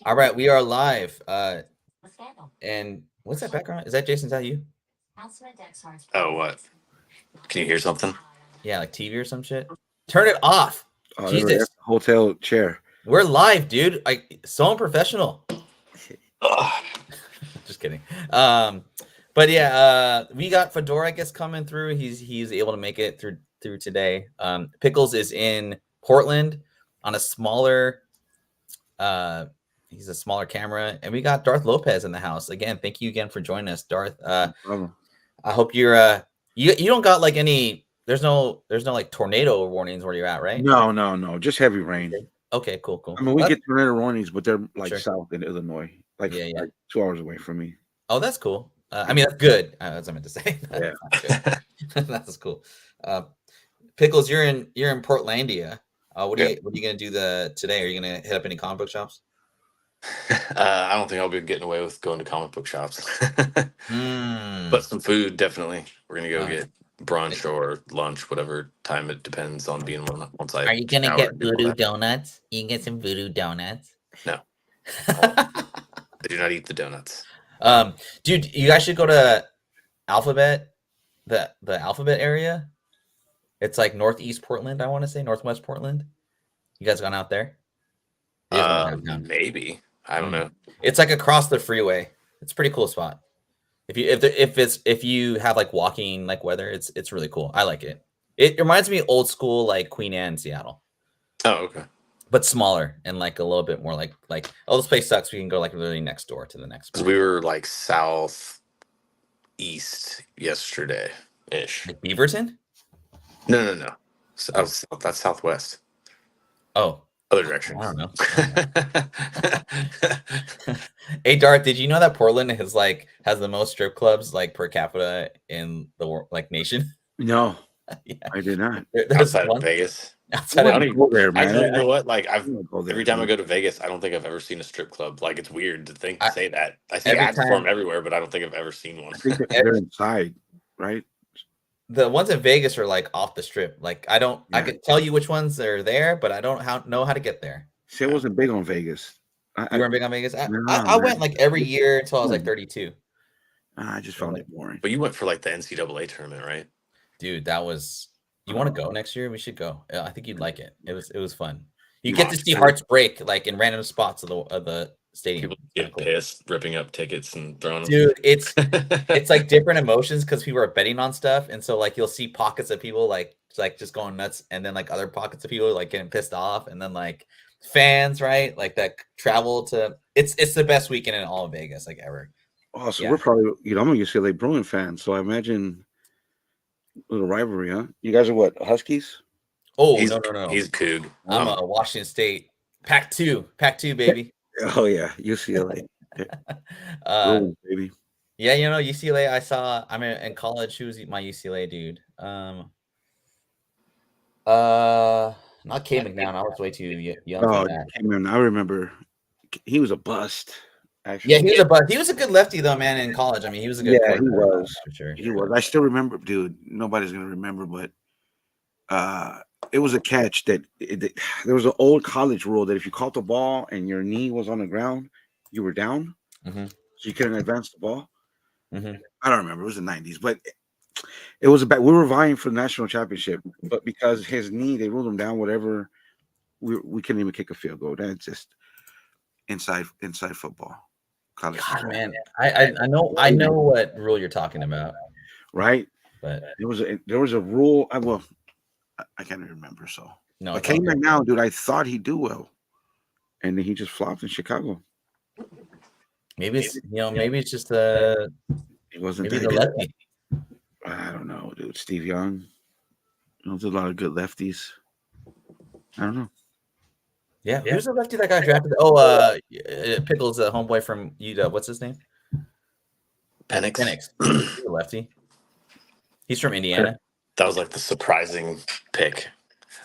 All right, we are live. And what's that background? Is that Jason? Is that you? Oh, what? Can you hear something? Yeah, like TV or some shit. Turn it off. Oh, Jesus, hotel chair. we're live, dude. So unprofessional. Ugh. Just kidding. But yeah, we got Fedora, I guess, coming through. He's able to make it through today. Pickles is in Portland on a smaller. He's a smaller camera, and we got Darth Lopez in the house again. Thank you again for joining us, Darth. I hope you're you don't got like any. There's no like tornado warnings where you're at, right? No. Just heavy rain. Okay, cool. I mean, we get tornado warnings, but they're like Sure. south in Illinois, like 2 hours away from me. Oh, that's cool. I mean, that's good. That's what I meant to say. Yeah, that's cool. Pickles, you're in Portlandia. What are you gonna do today? Are you gonna hit up any comic book shops? I don't think I'll be getting away with going to comic book shops. But some food, definitely. We're gonna go get brunch or lunch, whatever time it depends on being on site. Are you gonna get voodoo donuts? You can get some voodoo donuts. No, I do not eat the donuts. Dude, you guys should go to Alphabet, the Alphabet area. It's like northeast Portland, I want to say, northwest Portland. You guys gone out there? Maybe. I don't know. It's like across the freeway. It's a pretty cool spot. If you have like walking like weather, it's really cool. I like it. It reminds me of old school like Queen Anne, Seattle. Oh, okay. But smaller and like a little bit more like oh, this place sucks. We can go like literally next door to the next. Because we were like southeast yesterday ish. Like Beaverton? No. That's southwest. Oh. Other direction. I don't know. Hey, Darth, did you know that Portland has the most strip clubs like per capita in the nation? No, yeah. I did not. Outside of Vegas. Outside of go there, man. You know what? Like every time I go to Vegas, I don't think I've ever seen a strip club. Like it's weird to say that. I see ads for them everywhere, but I don't think I've ever seen one. I think they're inside, right? The ones in Vegas are like off the strip. Like I could tell you which ones are there, but I don't know how to get there. See, I wasn't big on Vegas. You weren't big on Vegas? I went like every year until I was like 32. I just found it boring. But you went for like the NCAA tournament, right? Dude, that was. You want to go next year? We should go. I think you'd like it. It was fun. You get to see hearts break like in random spots of the stadium. People get pissed, ripping up tickets and throwing them. Dude, it's like different emotions because people are betting on stuff, and so like you'll see pockets of people like just going nuts, and then like other pockets of people like getting pissed off, and then like fans, right? Like that travel to it's the best weekend in all of Vegas like ever. Oh, so we're probably I'm a UCLA Bruin fan, so I imagine a little rivalry, huh? You guys are what, Huskies? Oh, no. He's Coug. I'm a Washington State Pac-2, baby. Oh yeah, UCLA. Baby. Yeah, UCLA. I'm in college. Who was my UCLA dude? Not K McNown. I was way too young for that. K-Man, I remember he was a bust. Actually. Yeah, he was a bust. He was a good lefty though, man. In college, I mean, he was a good. Yeah, he was for sure. He was. I still remember, dude. Nobody's gonna remember, but it was a catch that there was an old college rule that if you caught the ball and your knee was on the ground, you were down, so you couldn't advance the ball. I don't remember. It was the 90s, but it was we were vying for the national championship, but because his knee, they ruled him down. Whatever, we couldn't even kick a field goal. That's just inside football. College God, football. man, I know what rule you're talking about, right? But there was a rule. I can't remember. So no, I came back now, dude. I thought he'd do well, and then he just flopped in Chicago. Maybe it's just he wasn't maybe that the lefty. I don't know, dude. Steve Young. There's a lot of good lefties. I don't know. Yeah, who's the lefty that got drafted? Oh, Pickles, the homeboy from UW. What's his name? Penix. He's a lefty. He's from Indiana. That was like the surprising pick.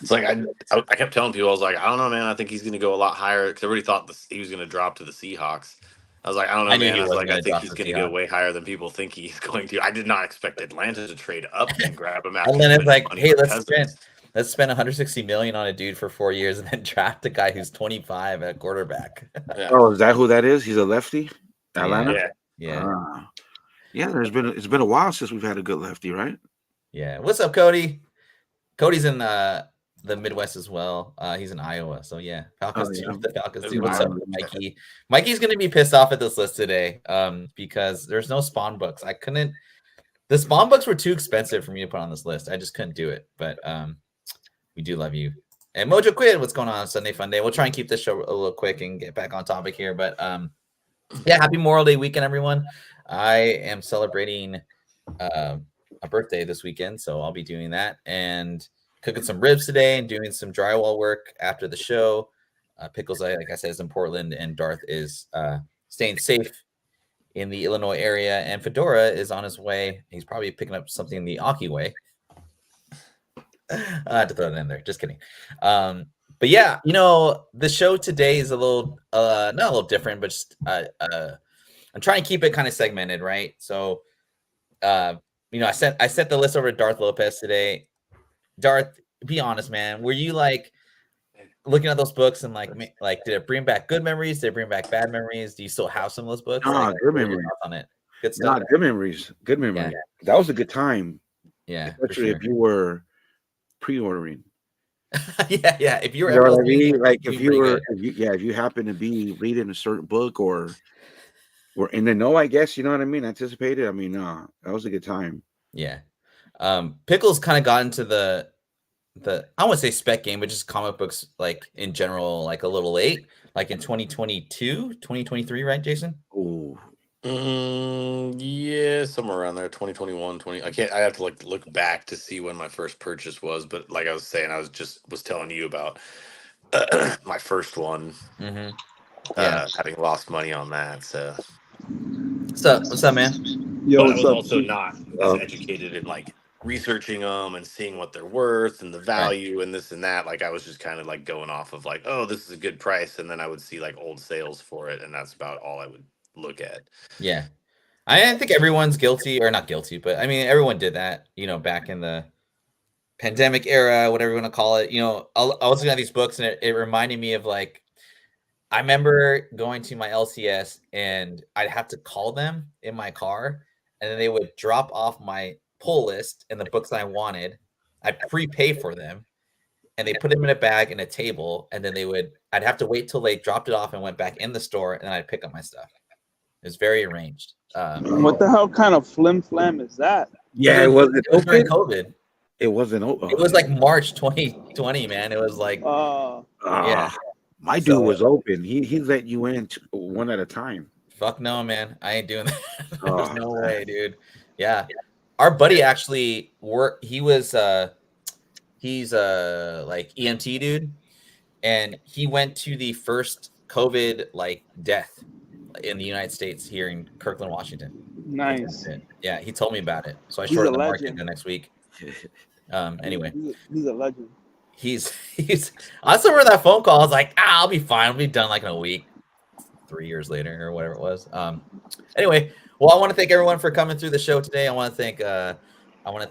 It's like I kept telling people, I was like, I don't know, man. I think he's going to go a lot higher because everybody thought he was going to drop to the Seahawks. I was like, I don't know, man. I think he's going to go way higher than people think he's going to. I did not expect Atlanta to trade up and grab him. And then it's like, hey, let's spend. Let's spend 160 million on a dude for 4 years and then draft a guy who's 25 at quarterback. Yeah. Oh, is that who that is? He's a lefty. Atlanta. Yeah. Yeah. It's been a while since we've had a good lefty, right? Yeah. What's up, Cody? Cody's in the Midwest as well. He's in Iowa. So yeah, Falcons too. The Falcons too. What's up, Mikey? Mikey's gonna be pissed off at this list today. Because there's no spawn books. The spawn books were too expensive for me to put on this list. I just couldn't do it. But we do love you. And Mojo Quid, what's going on Sunday Fun Day? We'll try and keep this show a little quick and get back on topic here. But yeah, happy Memorial Day weekend, everyone. I am celebrating a birthday this weekend, so I'll be doing that and cooking some ribs today and doing some drywall work after the show. Pickles, like I said, is in Portland, and Darth is staying safe in the Illinois area, and Fedora is on his way. He's probably picking up something in the Aki way. I had to throw it in there. Just kidding. But yeah, the show today is a little, not a little different, but just, I'm trying to keep it kind of segmented, right? So, I sent the list over to Darth Lopez today. Darth, be honest, man. Were you like looking at those books and like did it bring back good memories? Did it bring back bad memories? Do you still have some of those books? Good memories on it. Good stuff. Good memories. Good memories. Yeah. That was a good time. Yeah, especially if you were pre-ordering. yeah. If you were, what I mean? Like if you happen to be reading a certain book or in the know, I guess, you know what I mean? Anticipated. I mean, that was a good time. Yeah. Pickles kind of got into the I wouldn't say spec game, but just comic books like in general, like a little late, like in 2022, 2023, right, Jason? Oh. Yeah, somewhere around there, 2021, 20. I have to look back to see when my first purchase was, but like I was saying, I was telling you about my first one. Mm-hmm. Having lost money on that. So what's up, man? Yo, but I was also not as educated in like researching them and seeing what they're worth and the value and this and that. Like I was just kind of like going off of like, oh, this is a good price, and then I would see like old sales for it, and that's about all I would look at. Yeah, I think everyone's guilty, or not guilty, but I mean everyone did that, back in the pandemic era, whatever you want to call it. I was looking at these books and it reminded me of like, I remember going to my LCS and I'd have to call them in my car, and then they would drop off my pull list and the books I wanted. I'd prepay for them, and they put them in a bag in a table, and then I'd have to wait till they dropped it off and went back in the store, and then I'd pick up my stuff. It was very arranged. What the hell kind of flim flam is that? Yeah, it wasn't open during COVID. It wasn't open. It was like March 2020, man. It was like, yeah. My dude was open. He let you in one at a time. Fuck no, man. I ain't doing that. There's no way, dude. Yeah. Our buddy actually he's like EMT dude, and he went to the first COVID like death in the United States here in Kirkland, Washington. Nice. Yeah, he told me about it. So I shorted the market the next week. Anyway. He's a legend. He's I still remember that phone call. I was like, I'll be fine. I'll be done like in a week, 3 years later or whatever it was. Anyway, well, I want to thank everyone for coming through the show today. I want to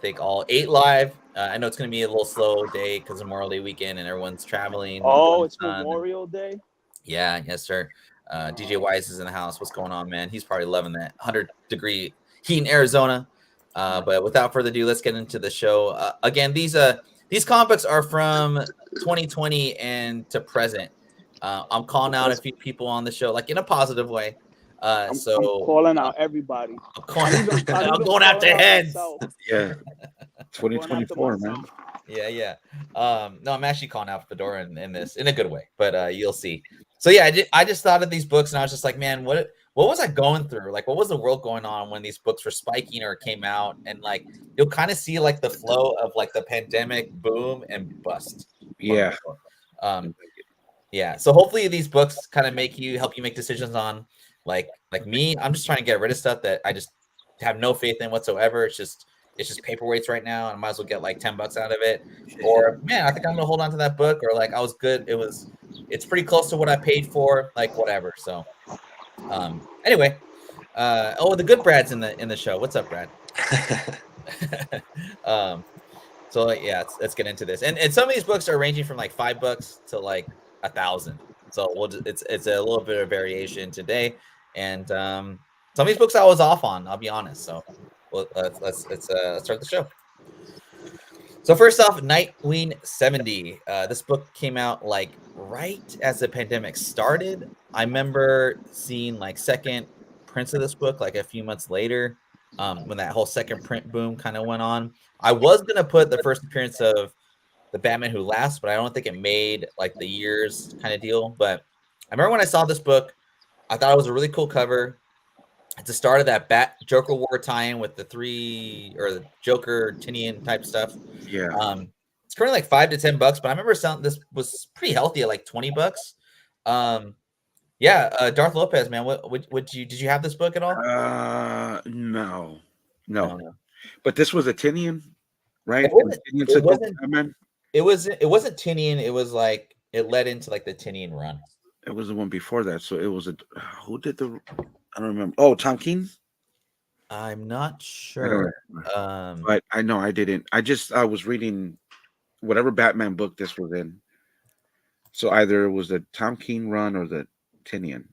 thank all 8 Live. I know it's going to be a little slow day because of Memorial Day weekend and everyone's traveling. Oh, it's Memorial Day? Yeah, yes, sir. DJ Wise is in the house. What's going on, man? He's probably loving that 100-degree heat in Arizona. But without further ado, let's get into the show. Again, these comic books are from 2020 and to present. I'm calling out a few people on the show, like in a positive way. I'm calling out everybody. I'm going after heads. Yeah, 2024, man. Yeah. No, I'm actually calling out Fedora in this in a good way, but you'll see. So yeah, I just thought of these books and I was just like, man, what was I going through? Like, what was the world going on when these books were spiking or came out? And like, you'll kind of see like the flow of like the pandemic boom and bust. Yeah. Yeah. So hopefully these books kind of help you make decisions on like me. I'm just trying to get rid of stuff that I just have no faith in whatsoever. It's just paperweights right now, and I might as well get like $10 out of it. Or man, I think I'm gonna hold on to that book. Or like I was good. It's pretty close to what I paid for. Like whatever. So. Anyway, the good Brad's in the show. What's up, Brad? So yeah, let's get into this. And some of these books are ranging from like $5 to like 1,000. So it's a little bit of variation today. And some of these books I was off on, I'll be honest. So let's start the show. So first off, Nightwing 70. This book came out like right as the pandemic started. I remember seeing like second prints of this book like a few months later, when that whole second print boom kind of went on. I was gonna put the first appearance of the Batman Who Laughs, but I don't think it made like the years kind of deal. But I remember when I saw this book, I thought it was a really cool cover. It's the start of that Bat Joker War tie-in with the the Joker Tinian type stuff. Yeah. It's currently like $5 to $10, but I remember selling this was pretty healthy at like $20. Darth Lopez, man, did you have this book at all? No. But this was a Tinian, right? It wasn't Tinian. It was like it led into like the Tinian run. It was the one before that. So it was who did the? I don't remember. Oh, Tom King. I'm not sure. But I know I didn't. I was reading whatever Batman book this was in. So either it was the Tom King run or the Tinian.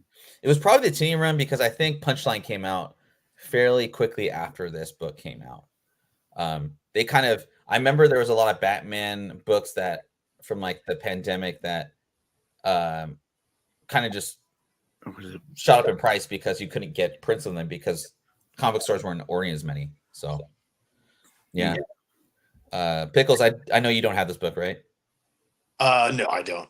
It was probably the Tinian run because I think Punchline came out fairly quickly after this book came out. I remember there was a lot of Batman books that from like the pandemic that kind of just shot up in price because you couldn't get prints of them because comic stores weren't ordering as many. So yeah. Pickles, I know you don't have this book, right? No, I don't.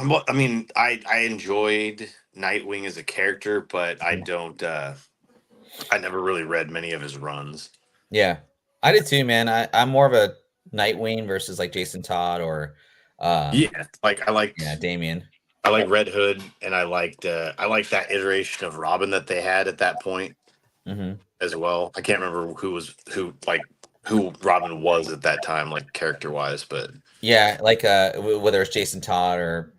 Well, I mean, I enjoyed Nightwing as a character, but I don't. I never really read many of his runs. Yeah, I did too, man. I'm more of a Nightwing versus like Jason Todd or Damian. I like Red Hood, and I liked that iteration of Robin that they had at that point as well. I can't remember who Robin was at that time, like character wise, but yeah, like whether it's Jason Todd or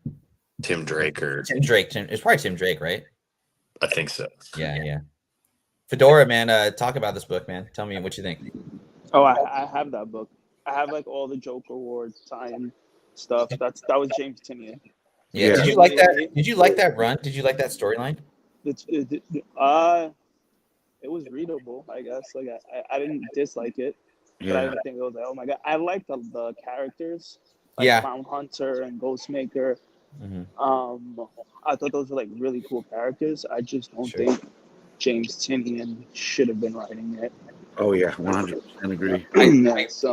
Tim Drake it's probably Tim Drake, right? I think so. Yeah. Fedora, man, talk about this book, man. Tell me what you think. Oh, I have that book. I have like all the Joker Awards tie-in stuff. That was James Tinian. Yeah. Did you like that? Did you like that run? Did you like that storyline? It was readable, I guess. Like I didn't dislike it, but I didn't think it was like, oh my god. I liked the characters, like Clown Hunter and Ghostmaker. I thought those were like really cool characters. I just don't think James Tinian should have been writing it. Oh yeah, 100% agree.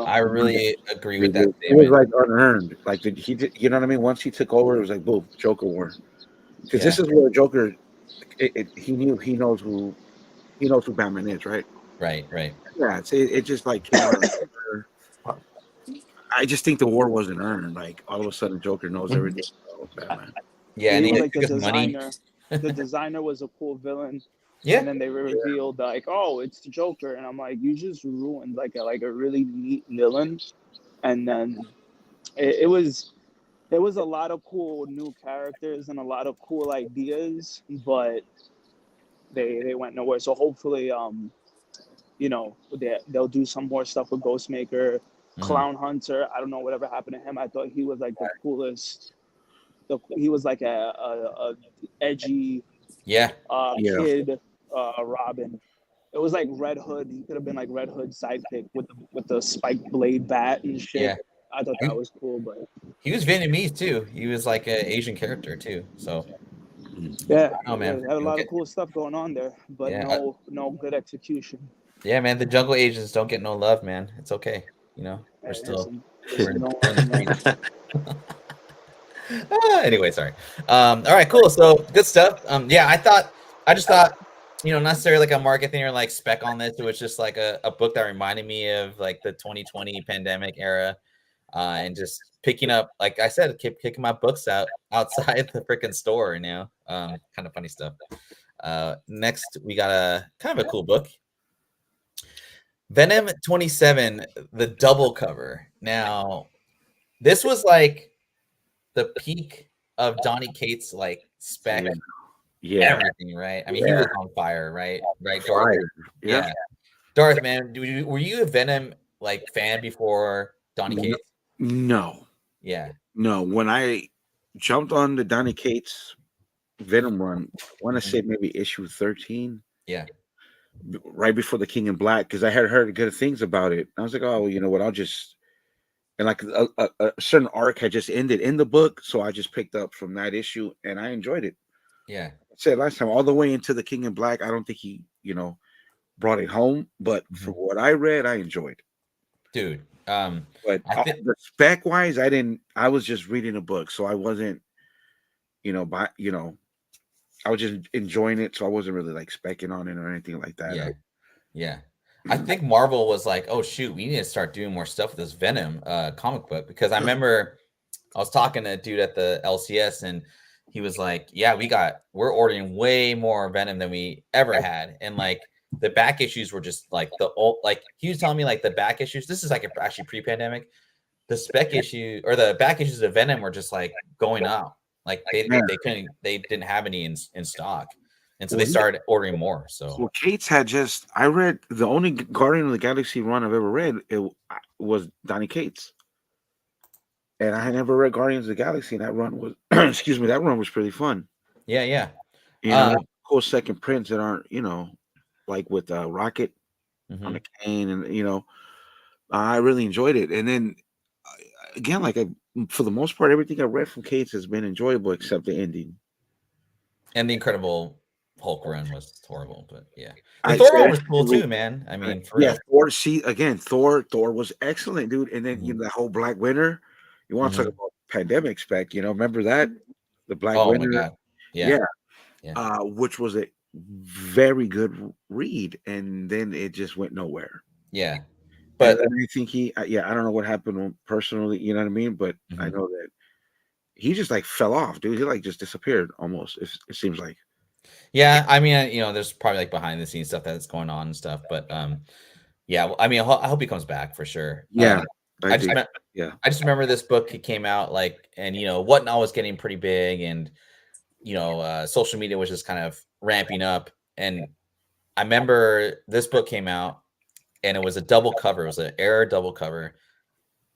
I really agree with that. It was like unearned. Like he did, you know what I mean? Once he took over, it was like boom, Joker War. Because this is where Joker, he knows who Batman is, right? Right. Yeah, it just like came out of I just think the war wasn't earned. Like all of a sudden, Joker knows everything about Batman. Yeah, and like the designer. The designer was a cool villain. Yeah. And then they revealed like, oh, it's the Joker, and I'm like, you just ruined like a really neat villain. And then there was a lot of cool new characters and a lot of cool ideas, but they went nowhere. So hopefully, they'll do some more stuff with Ghostmaker, Clown Hunter. I don't know whatever happened to him. I thought he was like the coolest. He was like a edgy kid. Robin. It was like Red Hood. He could have been like Red Hood's sidekick with the spiked blade bat and shit. Yeah. I thought that was cool, but he was Vietnamese too. He was like an Asian character too. So yeah, man, had a lot of cool stuff going on there, but no good execution. Yeah, man, the Jungle Agents don't get no love, man. It's okay, we're still. Anyway, sorry. All right, cool. So good stuff. I just thought, not necessarily like a marketing or like spec on this. It was just like a book that reminded me of like the 2020 pandemic era, and just picking up, like I said, keep kicking my books outside the freaking store. Kind of funny stuff. Next, we got a kind of a cool book, Venom 27, the double cover. Now, this was like the peak of Donny Cates like spec. Everything, right? I mean, he was on fire, right? Darth. Yeah. Darth, man, were you a Venom like fan before Donny Cates? No. Yeah. No. When I jumped on the Donny Cates Venom run, I want to say maybe issue 13. Yeah. Right before the King in Black, because I had heard good things about it. I was like, oh, well, you know what? I'll just, and like a certain arc had just ended in the book, so I just picked up from that issue and I enjoyed it. Yeah. I said last time, all the way into the King in Black, I don't think he, brought it home, but for what I read, I enjoyed. Dude, but the spec wise, I was just reading a book, so I wasn't, I was just enjoying it, so I wasn't really like specking on it or anything like that. Yeah, yeah. I think Marvel was like, "Oh shoot, we need to start doing more stuff with this Venom comic book," because I remember I was talking to a dude at the LCS, and he was like, "Yeah, we're ordering way more Venom than we ever had," and like the back issues were just like the old, like he was telling me like the back issues. This is like actually pre-pandemic. The spec issue or the back issues of Venom were just like going up. Like they didn't have any in stock. And so they started ordering more. So Cates had I read the only Guardian of the Galaxy run I've ever read. It was Donny Cates, and I had never read Guardians of the Galaxy. And that run was, excuse me, that run was pretty fun. Yeah, yeah. Cool second prints that aren't, like with Rocket on the cane, and I really enjoyed it. And then again, like for the most part, everything I read from Cates has been enjoyable except the ending. And the Incredible Hulk run was horrible, but yeah, the Thor one was cool too, man. I mean, for real. Thor. See again, Thor was excellent, dude. And then the whole Black Winter. You want to talk about pandemic spec? Remember that the Black Winter? My God. Yeah. Which was a very good read, and then it just went nowhere. Yeah, but I think I don't know what happened personally. You know what I mean? But I know that he just like fell off, dude. He like just disappeared almost. It seems like. Yeah, I mean, there's probably like behind the scenes stuff that's going on and stuff, but yeah, I mean, I hope he comes back for sure. Yeah, I just remember this book came out like, and Whatnot was getting pretty big, and social media was just kind of ramping up, and I remember this book came out, and it was a double cover. It was an Error double cover.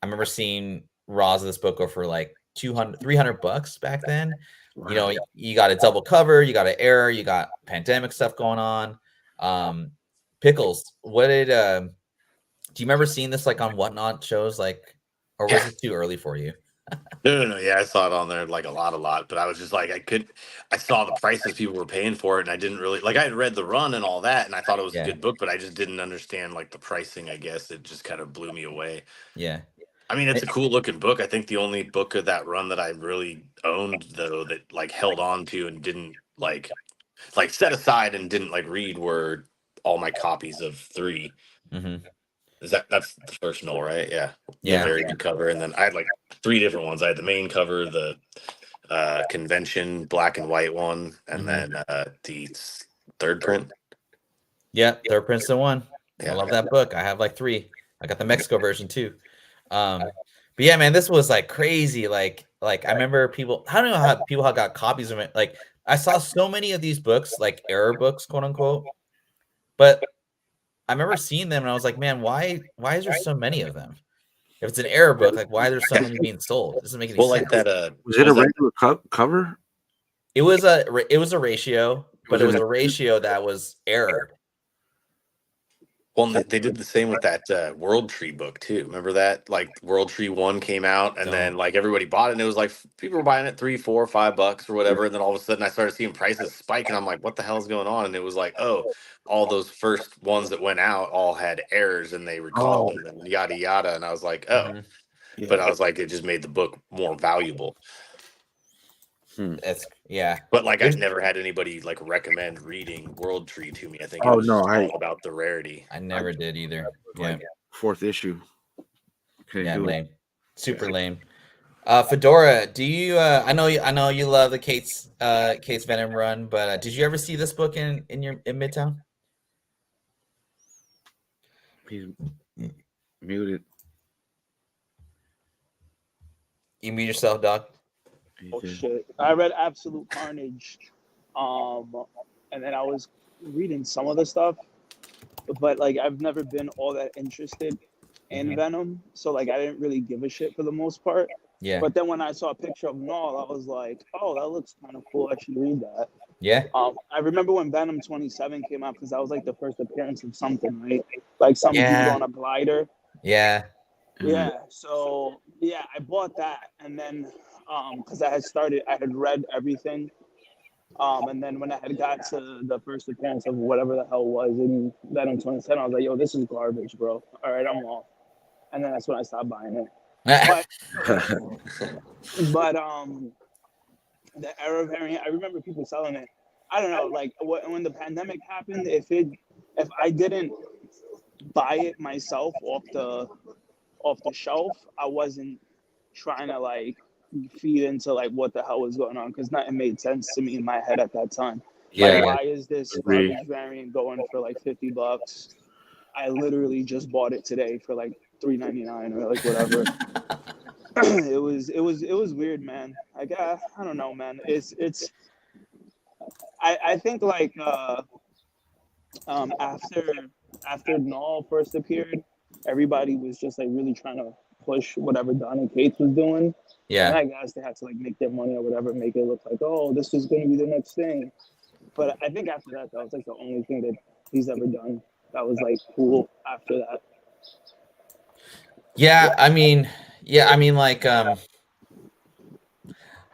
I remember seeing Raws of this book go for like $300 back then. Wow. You got a double cover, you got an Error, you got pandemic stuff going on. Pickles, what did do you remember seeing this like on Whatnot shows, like, or was it too early for you? No. Yeah, I saw it on there like a lot, but I was just like, I saw the prices people were paying for it, and I didn't really like. I had read the run and all that, and I thought it was a good book, but I just didn't understand like the pricing. I guess it just kind of blew me away. Yeah. I mean, it's a cool looking book. I think the only book of that run that I really owned, though, that like held on to and didn't like set aside and didn't like read were all my copies of 3. That's the first Null, right? Yeah. Very good cover. And then I had like 3 different ones. I had the main cover, the convention black and white one, and then the third print. Yeah, third print's the one. I love that book. I have like 3. I got the Mexico version too. But yeah, man, this was like crazy. Like I remember people, I don't know how people got copies of it. Like I saw so many of these books, like Error books, quote unquote. But I remember seeing them and I was like, man, why is there so many of them? If it's an Error book, like why are there so many being sold? It doesn't make any sense. Like that, was it a regular cover? It was a ratio, but it was a ratio that was Error. Well, they did the same with that World Tree book too. Remember that? Like World Tree 1 came out, and then like everybody bought it, and it was like people were buying it $3, $4, $5 or whatever. And then all of a sudden, I started seeing prices spike, and I'm like, "What the hell is going on?" And it was like, "Oh, all those first ones that went out all had errors, and they recalled them, and yada yada." And I was like, "Oh," but I was like, it just made the book more valuable. But like I've never had anybody like recommend reading World Tree to me. I think it was all about the rarity. I never did either. Like 4th issue. Lame. Super lame. Fedora, do you I know you love the Cates Venom run, but did you ever see this book in Midtown? He's muted. You mute yourself, dog. Oh shit! I read Absolute Carnage, and then I was reading some of the stuff, but like I've never been all that interested and Venom, so like I didn't really give a shit for the most part. Yeah. But then when I saw a picture of Null, I was like, oh, that looks kind of cool. I should read that. Yeah. I remember when Venom 27 came out because that was like the first appearance of something, right? Like some dude on a glider. Yeah. Yeah. So yeah, I bought that, and then because I had read everything. And then when I had got to the first appearance of whatever the hell was in Venom 27, I was like, yo, this is garbage, bro. All right, I'm off. And then that's when I stopped buying it. But the Arrow variant, I remember people selling it. I don't know, like when the pandemic happened, if I didn't buy it myself off the shelf, I wasn't trying to like feed into like what the hell was going on, because nothing made sense to me in my head at that time. Like, why is this garbage variant going for like $50? I literally just bought it today for like $3.99 or like whatever. It was weird, man. Like I don't know, man. I think like after Null first appeared, everybody was just like really trying to push whatever Donny Cates was doing. Yeah. And I guess they had to like make their money or whatever, make it look like, oh, this is going to be the next thing. But I think after that was like the only thing that he's ever done that was like cool after that. Yeah, I mean, like, I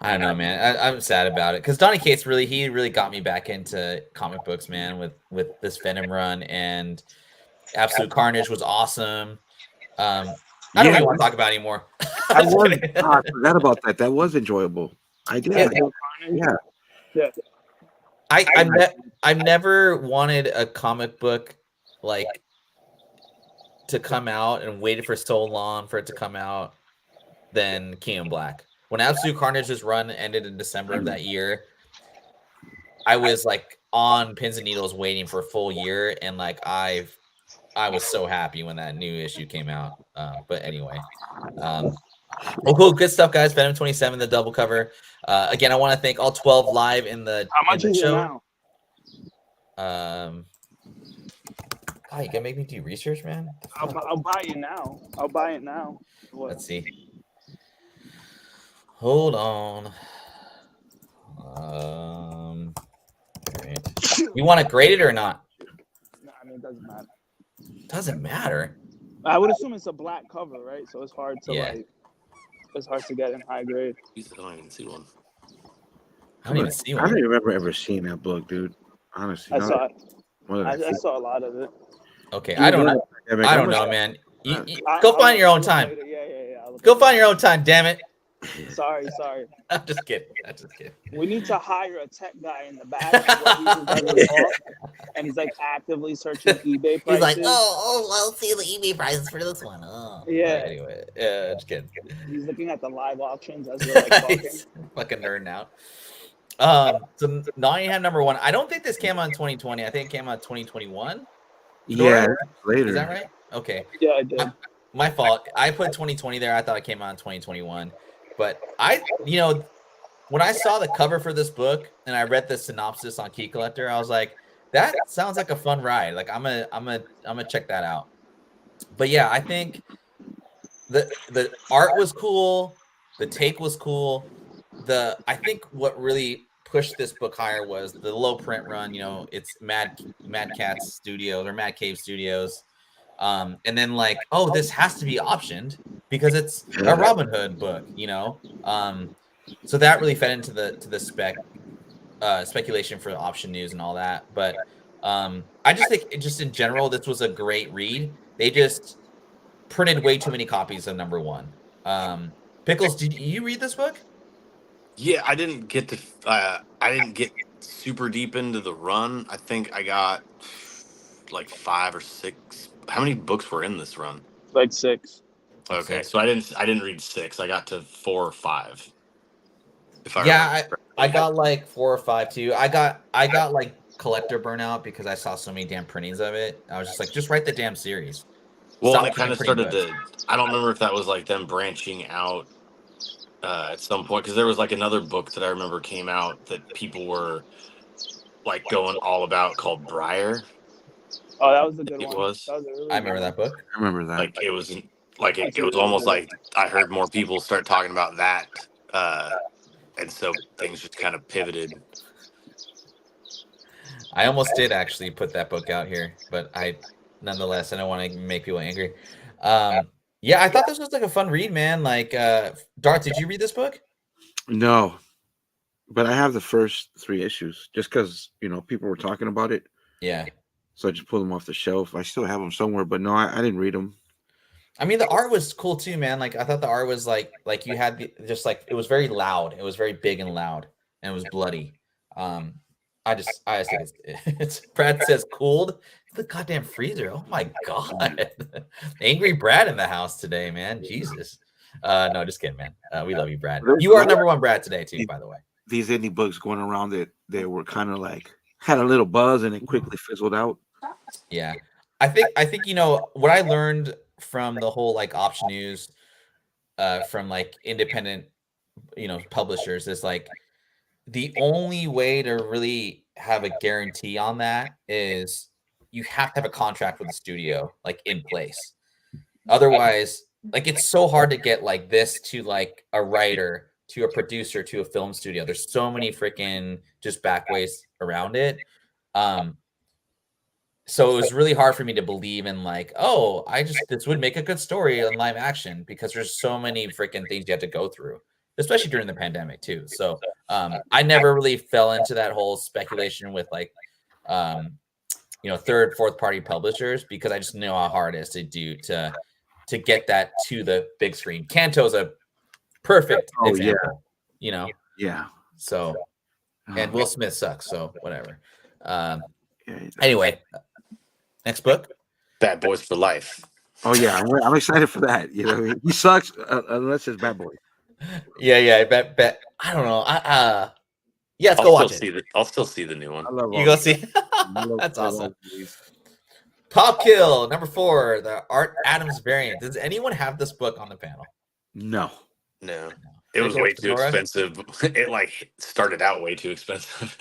don't know, man. I'm sad about it because Donny Cates really got me back into comic books, man. With this Venom run, and Absolute Carnage was awesome. I don't even want to talk about it anymore. I forgot about that. That was enjoyable. I did. Yeah. I've never wanted a comic book like to come out and waited for so long for it to come out than King in Black. When Absolute Carnage's run ended in December of that year, I was like on pins and needles waiting for a full year, and like I was so happy when that new issue came out. But anyway, cool, good stuff, guys. Venom 27, the double cover. Again, I want to thank all 12 live in the How much is show. it now? Oh, you can make me do research, man. I'll buy it now. What? Let's see. Hold on. Right. You want to grade it or not? No, I mean, it doesn't matter. Doesn't matter. I would assume it's a black cover, right? So it's hard to it's hard to get in high grade. I don't even see one. I don't even see one. I don't remember ever seeing that book, dude. Honestly, I saw it. I saw a lot of it. Okay, I don't know. I don't know, man. You go find your own time. Yeah. Go find your own time, damn it. Sorry. I'm just kidding. We need to hire a tech guy in the back, and he's like actively searching eBay prices. He's like, I'll see the eBay prices for this one. Oh, yeah. Anyway, just kidding. He's looking at the live auctions as we're like talking. He's fucking nerding out. So Nottingham #1. I don't think this came out in 2020. I think it came out in 2021. Yeah, later. Is that right? Okay. Yeah, I did. My fault. I put 2020 there. I thought it came out in 2021. But when I saw the cover for this book and I read the synopsis on Key Collector, I was like, that sounds like a fun ride. Like I'm gonna check that out. But yeah, I think the art was cool, the take was cool. I think what really pushed this book higher was the low print run. You know, it's Mad Catz Studios or Mad Cave Studios. And then like, oh, this has to be optioned because it's a Robin Hood book, you know. So that really fed into the speculation for option news and all that. But I just think just in general, this was a great read. They just printed way too many copies of #1. Pickles, did you read this book? Yeah, I didn't get super deep into the run. I think I got like 5 or 6. How many books were in this run? Like 6. Okay, so I didn't read 6. I got to 4 or 5. I got like 4 or 5 too. I got like collector burnout because I saw so many damn printings of it. I was just like, just write the damn series. Well, and it kind of started I don't remember if that was like them branching out at some point, because there was like another book that I remember came out that people were like going all about called Briar. Oh, that was a good one. It was. Really I remember that book. I remember that. Like it was almost like I heard more people start talking about that, and so things just kind of pivoted. I almost did actually put that book out here, but nonetheless, I don't want to make people angry. Yeah, I thought this was like a fun read, man. Like, Darth, did you read this book? No, but I have the first 3 issues just because people were talking about it. Yeah. So I just pulled them off the shelf. I still have them somewhere, but no, I didn't read them. I mean, the art was cool too, man. Like, I thought the art was like you had just like it was very loud. It was very big and loud, and it was bloody. I just think it's Brad says cooled. The goddamn freezer. Oh my god. Angry Brad in the house today, man. Jesus. No, just kidding, man. We love you, Brad. You are number 1 Brad today, too, by the way. These indie books going around that they were kind of like had a little buzz and it quickly fizzled out. Yeah. I think what I learned from the whole like option news from like independent publishers is like the only way to really have a guarantee on that is you have to have a contract with the studio like in place. Otherwise, like it's so hard to get like this to like a writer, to a producer, to a film studio. There's so many freaking just back ways around it. So it was really hard for me to believe in like, oh, this would make a good story on live action because there's so many freaking things you have to go through, especially during the pandemic too. So I never really fell into that whole speculation with like, third, fourth party publishers because I just know how hard it is to do to get that to the big screen. Kanto's a perfect example, Yeah. So, and Will Smith sucks. So whatever. Anyway, next book. Bad Boys for Life. Oh yeah, I'm excited for that. He sucks unless it's Bad Boy. Yeah. Bet. I don't know. Yeah, let's go watch it. I'll still see the new one. You go see. That's awesome. Pop Kill number 4, the Art Adams variant. Does anyone have this book on the panel? No. It was way too expensive. It like started out way too expensive.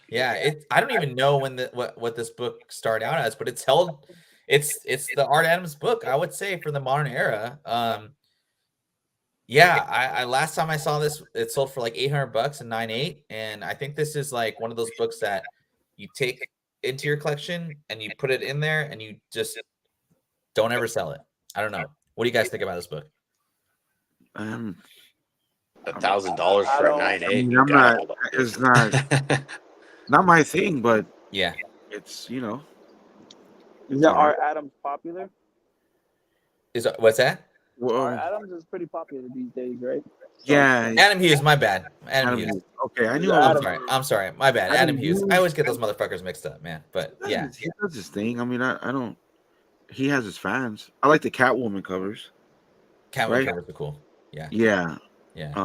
Yeah, I don't even know when what this book started out as, but it's the Art Adams book, I would say, for the modern era. I last time I saw this, it sold for like $800 in 9.8, and I think this is like one of those books that you take into your collection and you put it in there and you just don't ever sell it. I don't know. What do you guys think about this book? $1,000 for a 9.8. It's not my thing, but yeah, it's Is that Art Adams popular? What's that? Art Adams is pretty popular these days, right? Yeah. Adam Hughes, my bad. Adam Hughes. Okay, I knew. I'm sorry. My bad. Adam Hughes. I always get those motherfuckers mixed up, man. But yeah, he does his thing. I mean, I don't. He has his fans. I like the Catwoman covers. Catwoman covers are cool. Yeah. Yeah.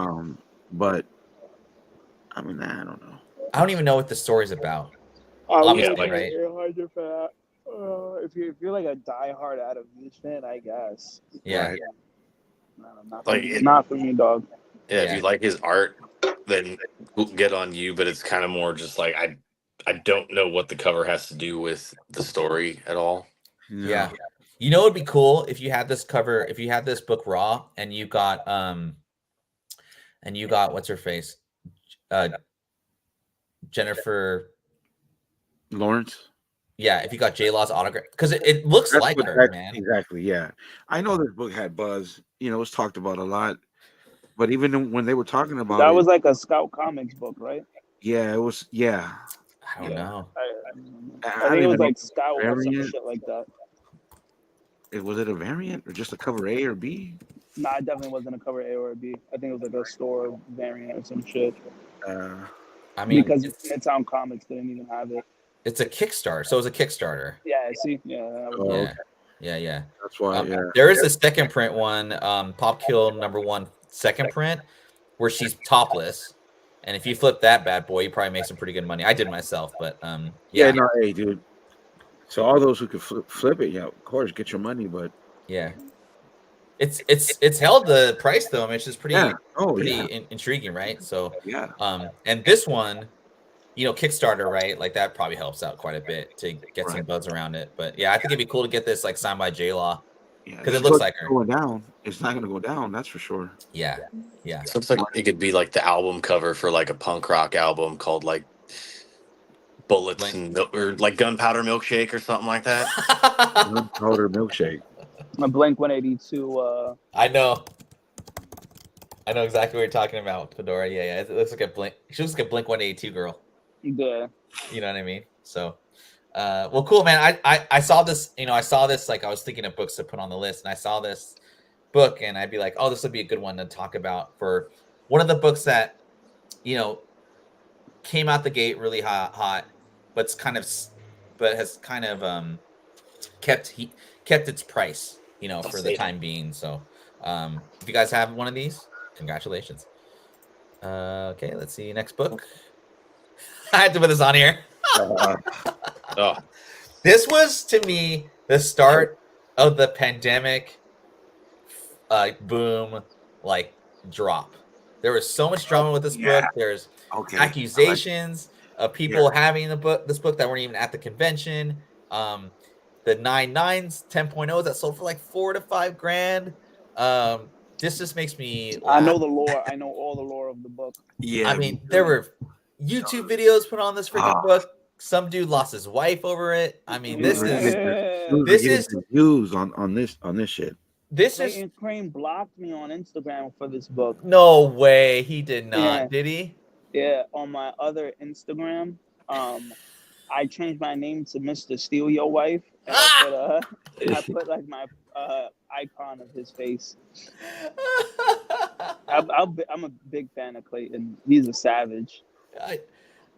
But I mean, I don't know. I don't even know what the story's about. Obviously, right? If you're like a diehard Adam Hughes fan, I guess. Yeah. Right. Not for me, dog. Yeah, if you like his art, then we'll get on you. But it's kind of more just like I don't know what the cover has to do with the story at all. Yeah. It'd be cool if you had this cover, if you had this book raw, and you got what's her face, Jennifer Lawrence. Yeah, if you got J-Law's autograph, because it looks like her, man. Exactly. Yeah, I know this book had buzz. It was talked about a lot. But even when they were talking about that was like a Scout Comics book, right? Yeah, it was. Yeah, I don't know. I think it was like Scout or some shit like that. Was it a variant or just a cover A or B? Nah, it definitely wasn't a cover A or a B. I think it was like a store variant or some shit. I mean, because Midtown Comics didn't even have it. It's a Kickstarter, so it was a Kickstarter. Yeah, see, yeah. Yeah. That's why. There is a second print one, Pop Kill #1 second print, where she's topless, and if you flip that bad boy, you probably make some pretty good money. I did myself, but yeah. No, hey, dude. So all those who could flip it, of course, get your money, but yeah, it's held the price though. I mean, it's just pretty, intriguing, right? So yeah. And this one, Kickstarter, right? Like that probably helps out quite a bit to get some buzz around it. But yeah, I think it'd be cool to get this like signed by J-Law. Because it looks like her. Going down. It's not going to go down. That's for sure. Yeah. So it's like it could be like the album cover for like a punk rock album called like Bullets or like Gunpowder Milkshake or something like that. Gunpowder Milkshake. A Blink 182. I know exactly what you're talking about, Fedora. Yeah. It looks like a Blink. She looks like a Blink 182 girl. Yeah. You know what I mean? So, well, cool, man. I saw this. I saw this. Like I was thinking of books to put on the list, and I saw this book, and I'd be like, oh, this would be a good one to talk about for one of the books that came out the gate really hot, but has kind of kept its price, for the time being. So, if you guys have one of these, congratulations. Okay, let's see next book. I had to put this on here. This was to me the start of the pandemic boom, like drop. There was so much drama with this book. There's accusations of people having this book that weren't even at the convention. The 9.9s, 10.0s that sold for like $4,000 to $5,000. This just makes me laugh. I know the lore. I know all the lore of the book. Yeah, I mean, there were YouTube videos put on this freaking book. Some dude lost his wife over it. I mean, this is views on this shit. Clayton Crane blocked me on Instagram for this book. No way, he did not. Yeah. Did he? Yeah, on my other Instagram, I changed my name to Mr. Steal Your Wife, and I put like my icon of his face. I'm a big fan of Clayton. He's a savage.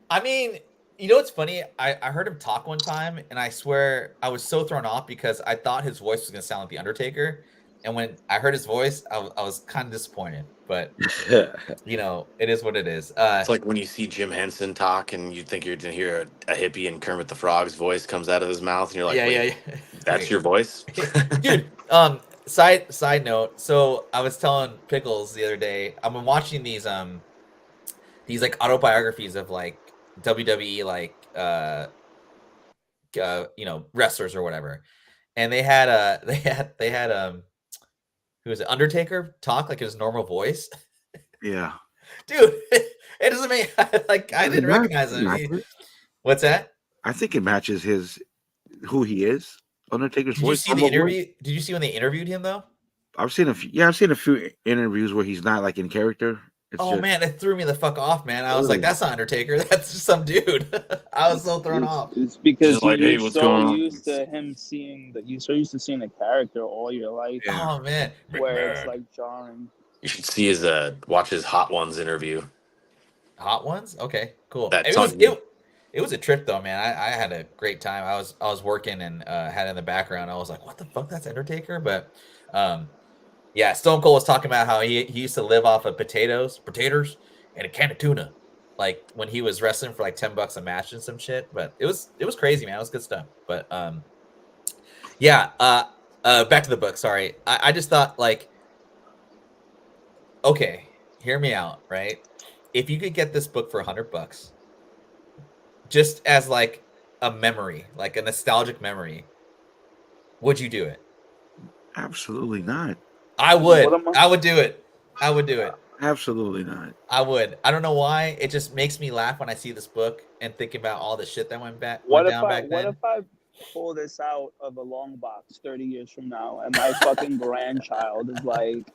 I mean, what's funny? I heard him talk one time, and I swear I was so thrown off because I thought his voice was going to sound like The Undertaker. And when I heard his voice, I was kind of disappointed. But, it is what it is. It's like when you see Jim Henson talk and you think you're going to hear a hippie and Kermit the Frog's voice comes out of his mouth. And you're like, yeah. That's your voice? Dude, side note. So I was telling Pickles the other day, I've been watching these like autobiographies of like WWE, like, wrestlers or whatever. And they had who was it, Undertaker talk like his normal voice. Yeah, dude, it doesn't make like I didn't recognize him. What's that? I think it matches who he is. Undertaker's voice. Did you see the interview? Did you see when they interviewed him though? I've seen a few interviews where he's not like in character. Man, it threw me the fuck off, man. I was like, that's not Undertaker. That's just some dude. I was so thrown off. It's because you're so used to him you're so used to seeing a character all your life. Yeah. Oh, man. Where it's like jarring. You should see watch his Hot Ones interview. Hot Ones? Okay, cool. It was a trip though, man. I had a great time. I was working and had it in the background. I was like, what the fuck? That's Undertaker? But yeah, Stone Cold was talking about how he used to live off of potatoes, and a can of tuna, like when he was wrestling for like $10 a match and some shit. But it was crazy, man. It was good stuff. But yeah, back to the book. Sorry, I just thought like, okay, hear me out, right? If you could get this book for $100, just as like a memory, like a nostalgic memory, would you do it? Absolutely not. I would do it. I would do it. Absolutely not. I would. I don't know why. It just makes me laugh when I see this book and think about all the shit that went down back then. What if I pull this out of a long box 30 years from now and my fucking grandchild is like,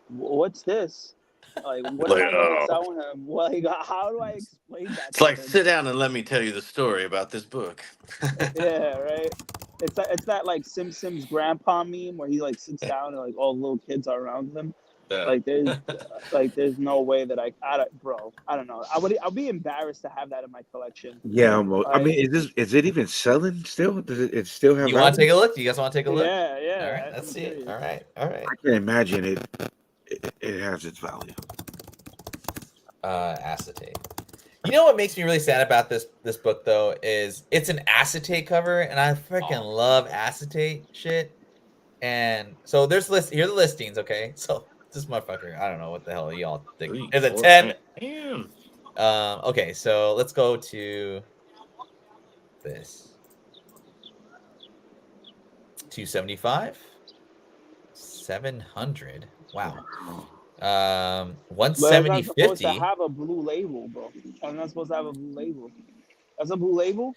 what's this? Like, what am I going to tell him? Like, how do I explain that? It's like, sit down and let me tell you the story about this book. Yeah, right? It's that like Simpsons grandpa meme where he like sits down and like all the little kids are around him. Yeah. Like there's no way that I don't know. I'll be embarrassed to have that in my collection. Yeah, well, I mean, is it even selling still? Does it still have? You want to take a look? You guys want to take a look? Yeah. All right, let's see. All right. I can imagine it has its value. Acetate. You know what makes me really sad about this book though is it's an acetate cover, and I freaking love acetate shit. And so here are the listings. Okay, so this motherfucker, I don't know what the hell y'all think. Is it 10? Okay, so let's go to this. 275, 700. Wow. 170, 50. Supposed to have a blue label, bro. I'm not supposed to have a blue label. That's a blue label.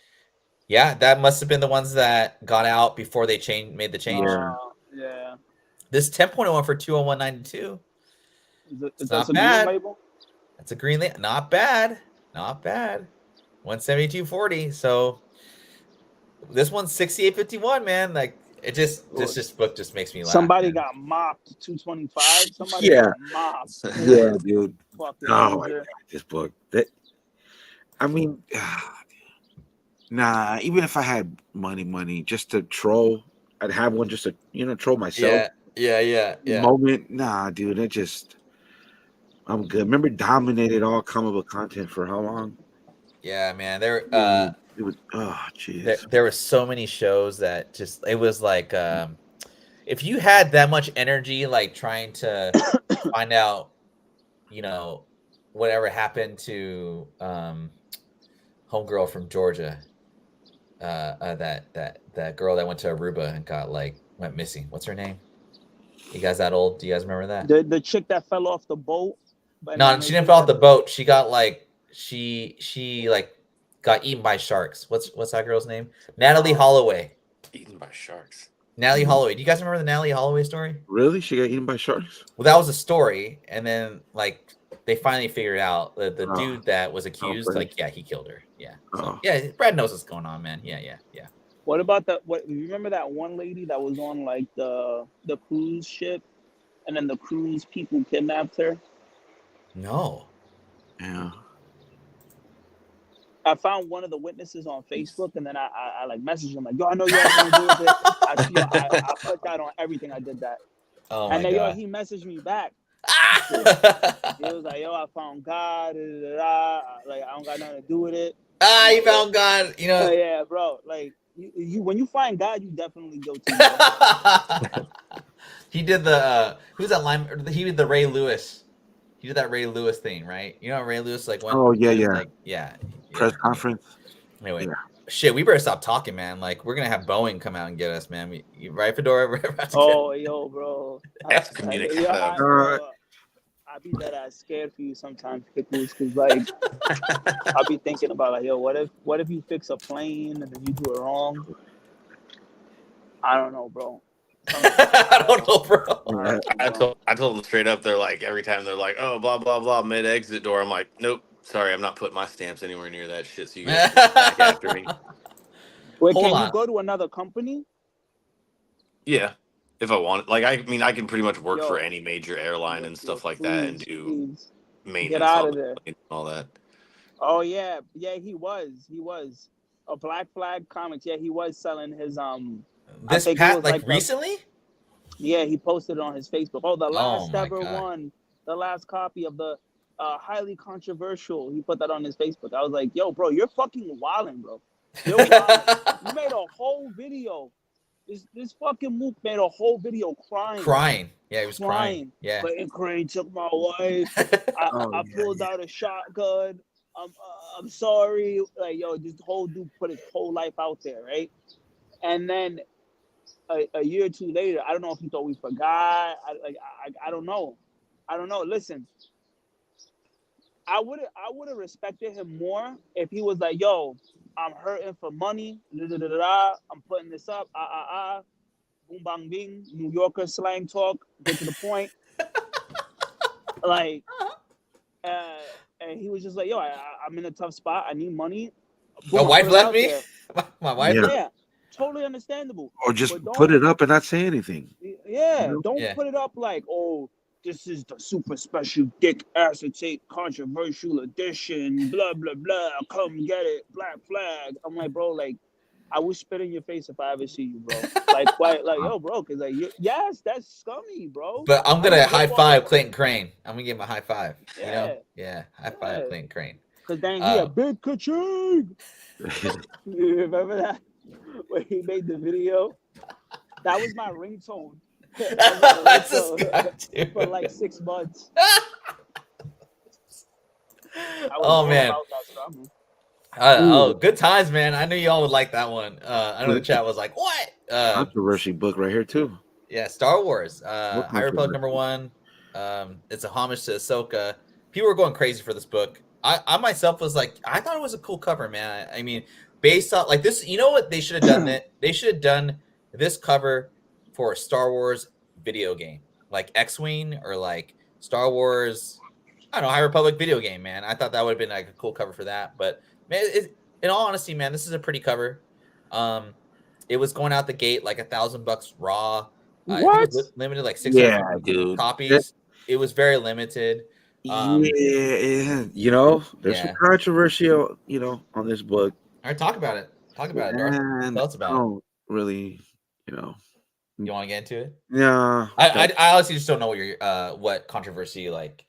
Yeah, that must have been the ones that got out before they made the change. Yeah. This 10.01 for 201.92. Is that a green label? That's a green label. Not bad. Not bad. 172.40. So this one's 68.51, man. Like this book just makes me laugh. Somebody got mopped. 225. Somebody got mopped. Yeah, dude. Oh my God, this book. I mean, nah. Even if I had money, just to troll, I'd have one just to troll myself. Yeah. Moment, nah, dude. I'm good. Remember, dominated all comic book content for how long? Yeah, man. It was, oh, jeez. There were so many shows that it was like, if you had that much energy, like trying to find out, whatever happened to homegirl from Georgia, that girl that went to Aruba and went missing. What's her name? You guys that old? Do you guys remember that? The chick that fell off the boat. No, she didn't fall off the boat. She got she got eaten by sharks. What's that girl's name? Natalie Holloway. Eaten by sharks. Natalie Holloway. Do you guys remember the Natalie Holloway story? Really? She got eaten by sharks? Well, that was a story, and then they finally figured out the dude that was accused. He killed her. Yeah. So, yeah, Brad knows what's going on, man. Yeah. What about you remember that one lady that was on the cruise ship, and then the cruise people kidnapped her? No. Yeah. I found one of the witnesses on Facebook, and then I messaged him like, yo, I know you have something to do with it. I put that on everything. I did that. Oh my God. He messaged me back. He was like, yo, I found God. Like, I don't got nothing to do with it. You found God. Yeah, bro. Like, you when you find God, you definitely go to. He did the who's that line? He did the Ray Lewis. He did that Ray Lewis thing, right? You know Ray Lewis went. Oh yeah. Yeah. Press conference. Anyway, shit, we better stop talking, man. Like we're gonna have Boeing come out and get us, man. Right, Fedora? Yo, bro. That's communicative. I be that ass scared for you sometimes, because I be thinking about yo, what if you fix a plane and then you do it wrong? I don't know, bro. I don't know, bro. I told them straight up. They're like, every time they're like, oh, blah blah blah, mid exit door. I'm like, nope, sorry, I'm not putting my stamps anywhere near that shit. So you guys can back after me. Wait, can you go to another company? Yeah, if I want. I can pretty much work for any major airline and stuff like that, and do maintenance. Get out of there. And all that. Oh yeah, he was a Black Flag Comics. Yeah, he was selling his This past recently? Yeah, he posted it on his Facebook. Oh, the last ever one, the last copy of the highly controversial. He put that on his Facebook. I was like, yo, bro, you're fucking wilding, bro. You're wilding. You made a whole video. This fucking Mook made a whole video crying. Yeah, he was crying. Yeah. But Crane took my wife. I pulled out a shotgun. I'm sorry. Like, yo, this whole dude put his whole life out there, right? And then a year or two later, I don't know if he thought we forgot. I don't know. Listen, I would have respected him more if he was like, yo, I'm hurting for money. I'm putting this up. Boom bang bing. New Yorker slang talk. Get to the point. And he was just like, yo, I'm in a tough spot. I need money. My wife left me. My wife. Yeah. Totally understandable. Or just put it up and not say anything. Yeah. Don't put it up like, oh, this is the super special dick acetate controversial edition, blah, blah, blah. Come get it. Black Flag. I'm like, bro, I would spit in your face if I ever see you, bro. Yo, bro, because yes, that's scummy, bro. But I'm gonna high five Clinton Crane. I'm gonna give him a high five. Yeah. High five Clinton Crane. Because then he a big ka-ching. You remember that? When he made the video? That was my ringtone. That's a for 6 months. Oh man. Good times, man. I knew y'all would like that one. I know the chat was like, "What?" Controversy book right here too. Yeah, Star Wars. High Republic #1. It's a homage to Ahsoka. People were going crazy for this book. I myself was like, I thought it was a cool cover, man. I mean, based on like this, you know what they should have done? That they should have done this cover for a Star Wars video game, like X-Wing or like Star Wars. I don't know, High Republic video game, man. I thought that would have been like a cool cover for that. But man, in all honesty, man, this is a pretty cover. It was going out the gate like $1,000 raw. What? It was limited like 600 copies. It was very limited. You know, there's some controversial, you know, on this book. All right, talk about it. Talk about it, Darth. Tell us about it. I don't really, you know. You want to get into it? Yeah. I honestly just don't know what your what controversy like.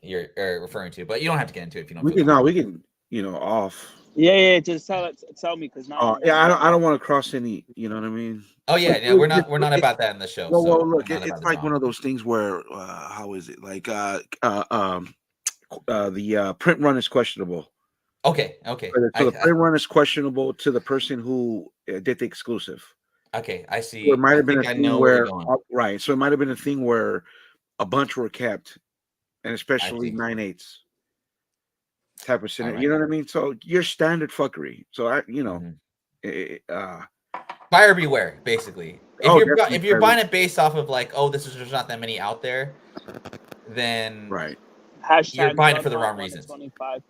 You're referring to, but you don't have to get into it if you don't. We can, you know, off. Yeah. Just tell me because now. I don't want to cross any. You know what I mean? Oh yeah, we're not about that in the show. Well, look, it's like one of those things where how is it like the print run is questionable. Okay. So the print run is questionable to the person who did the exclusive. Okay, I see. So it might have been a thing where right. So it might have been a thing where a bunch were kept, and especially 9/8 type of scenario. Right. You know what I mean? So your standard fuckery. So buyer beware, basically. If you're buying it based off of like, there's not that many out there, then right. You're buying it for the wrong reasons. 25.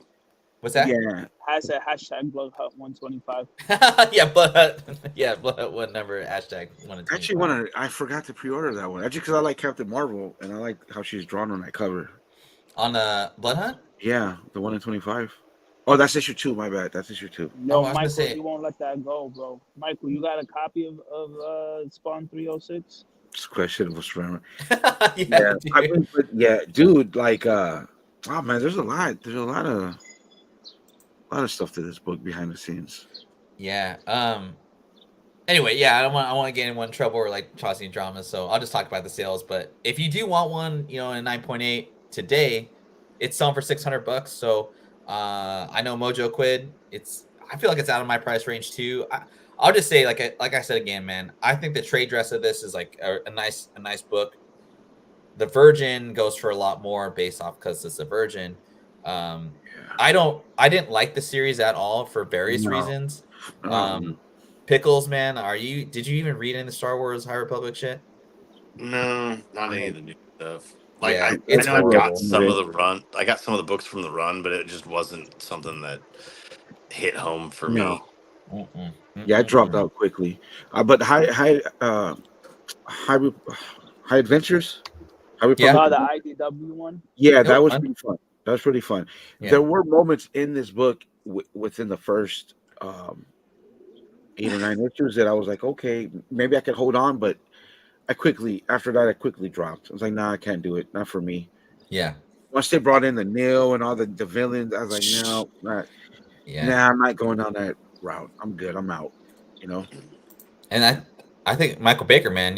What's that? Yeah. Hashtag Bloodhut 125. Bloodhut what number? Hashtag 125. Actually, I forgot to pre-order that one. Actually, because I like Captain Marvel and I like how she's drawn on that cover. On Bloodhut? Yeah, the 1 in 25. Oh, that's issue 2. My bad. That's issue 2. No, Michael, you won't let that go, bro. Michael, you got a copy of Spawn 306? It's questionable, forever. Yeah, dude. Like, oh man, there's a lot. There's a lot of stuff to this book behind the scenes. Yeah. Anyway, I don't want to get in one trouble or like tossing drama, so I'll just talk about the sales. But if you do want one, you know, in 9.8 today, it's selling for $600. So I know Mojo Quid. I feel like it's out of my price range too. I'll just say, like I said again, man, I think the trade dress of this is like a nice book. The Virgin goes for a lot more based off because it's a Virgin. I didn't like the series at all for various reasons. Pickles, man, did you even read any Star Wars High Republic shit? No, not any of the new stuff. Like I know I got some of the run. I got some of the books from the run, but it just wasn't something that hit home for me. Yeah, I dropped out quickly. But High Adventures. The IDW one. Yeah, that was pretty fun. That was pretty fun. Yeah. There were moments in this book within the first 8 or 9 issues that I was like, okay, maybe I could hold on, but after that I quickly dropped. I was like, nah, I can't do it. Not for me. Yeah. Once they brought in the Nil and all the villains, I was like, no, I'm not going down that route. I'm good. I'm out. You know. And I think Michael Baker, man,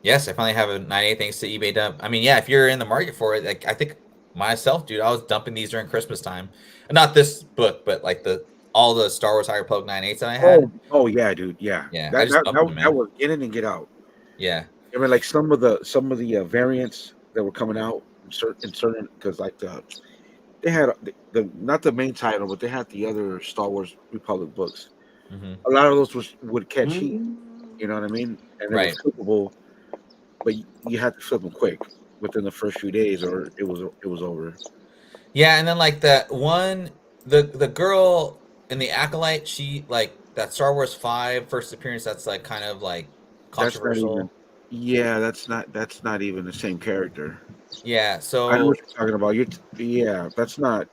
yes, I finally have a 9.8 thanks to eBay dump. I mean, if you're in the market for it, like I think myself, dude, I was dumping these during Christmas time. Not this book, but like all the Star Wars High Republic 9.8s that I had. Oh yeah, dude, yeah. That was get in and get out. Yeah. I mean, like some of the variants that were coming out in certain because like they had the not the main title, but they had the other Star Wars Republic books. Mm-hmm. A lot of those would catch heat. You know what I mean? And they were flippable. But you had to flip them quick within the first few days, or it was over. Yeah, and then like the girl in the Acolyte, she like that Star Wars 5 first appearance. That's like kind of like controversial. That's not even the same character. Yeah, so I know what you're talking about. That's not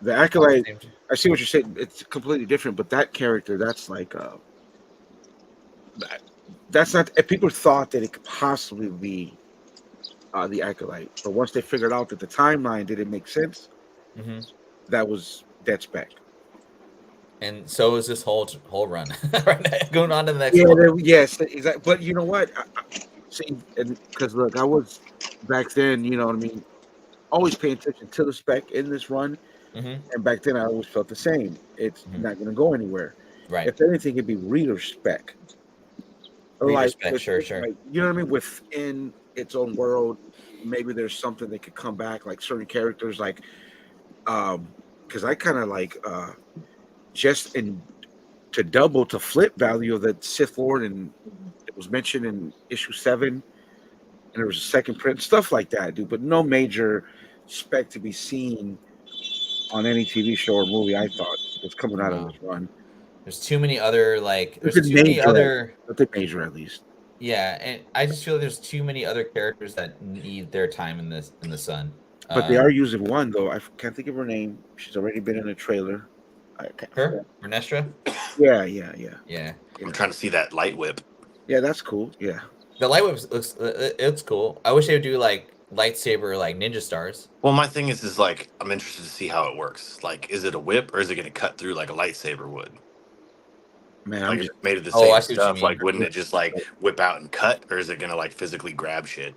the Acolyte. I see what you're saying. It's completely different, but that character, that's like that's not. People thought that it could possibly be the Acolyte, but once they figured out that the timeline didn't make sense, that was dead spec. And so is this whole run. Right, going on to the next one. Yes, exactly. But you know what? See, because look, I was back then. You know what I mean. always pay attention to the spec in this run. And back then, I always felt the same. It's not going to go anywhere. Right. If anything, it'd be reader spec. Reader spec, sure. Like, you know what I mean? Within its own world, maybe there's something that could come back, like certain characters, like, because I kind of like just to double to flip value of the Sith Lord, and it was mentioned in issue 7, and there was a second print, stuff like that, dude. But no major spec to be seen on any TV show or movie. I thought was coming out of this run. There's too many other there's too many other nothing major at least. Yeah, and I just feel like there's too many other characters that need their time in the sun. But they are using one though. I can't think of her name. She's already been in a trailer. Her? Ernestra? Yeah. I'm trying to see that light whip. Yeah, that's cool. Yeah. The light whip it's cool. I wish they would do like lightsaber like ninja stars. Well, my thing is like I'm interested to see how it works. Like, is it a whip or is it going to cut through like a lightsaber would? Man, like it's made of the same stuff. Like, wouldn't it just like whip out and cut, or is it going to like physically grab shit?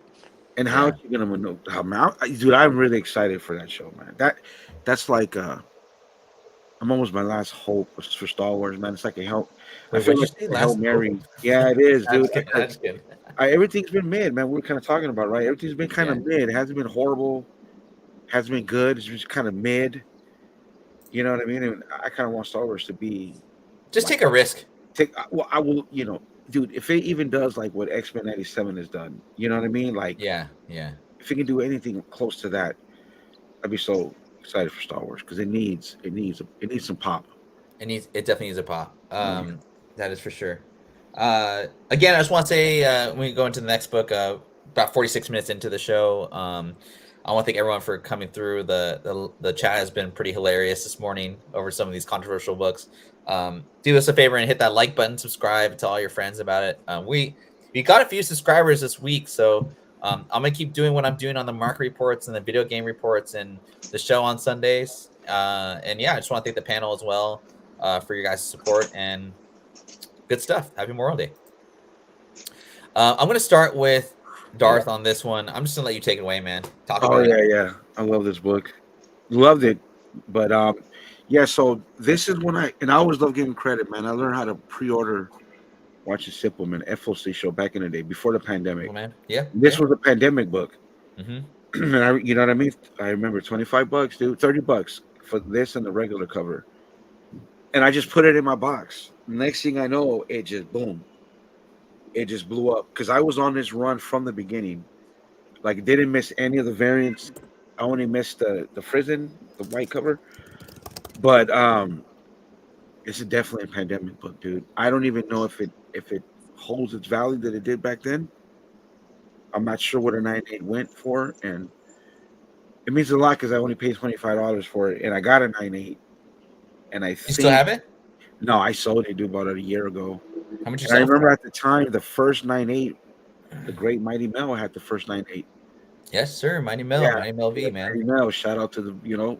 And how are you going to know? Dude, I'm really excited for that show, man. That's like I'm almost my last hope for Star Wars, man. It's like a help. I feel like a Hail Mary. Yeah, it is, dude. Everything's been mid, man. We were kind of talking about, right? Everything's been kind of mid. It hasn't been horrible. Hasn't been good. It's just kind of mid. You know what I mean? And I kind of want Star Wars to be. Just take a risk. Well, I will, dude, if it even does like what X-Men 97 has done, you know what I mean? Like, yeah. If it can do anything close to that, I'd be so excited for Star Wars because it needs some pop. It definitely needs a pop. That is for sure. Again, I just want to say when we go into the next book, about 46 minutes into the show, I want to thank everyone for coming through. The chat has been pretty hilarious this morning over some of these controversial books. Do us a favor and hit that like button, subscribe, tell all your friends about it. We got a few subscribers this week, so I'm gonna keep doing what I'm doing on the market reports and the video game reports and the show on Sundays. And yeah, I just want to thank the panel as well for your guys' support and good stuff. Happy Memorial Day. I'm gonna start with Darth on this one. I'm just gonna let you take it away, man. Talk about it. Yeah. I love this book. Loved it. But yeah, so this is when I always love giving credit, man. I learned how to pre-order Watch It Simple, man, FOC show back in the day before the pandemic. Oh, man. Yeah. This was a pandemic book. Mm-hmm. And you know what I mean? I remember $25, dude, $30 for this and the regular cover. And I just put it in my box. Next thing I know, it just boom. It just blew up because I was on this run from the beginning. Like, didn't miss any of the variants. I only missed the Frizzen, the white cover. But this is definitely a pandemic book, dude. I don't even know if it holds its value that it did back then. I'm not sure what a 9.8 went for, and it means a lot because I only paid $25 for it, and I got a 9.8. And I think, still have it? No, I sold it, dude, about a year ago. How much? I remember at the time, the first 9.8, the great Mighty Mel had the first 9.8. Yes, sir. Mighty Mel, yeah. Mighty Mel V, man. Mighty Mel, shout out to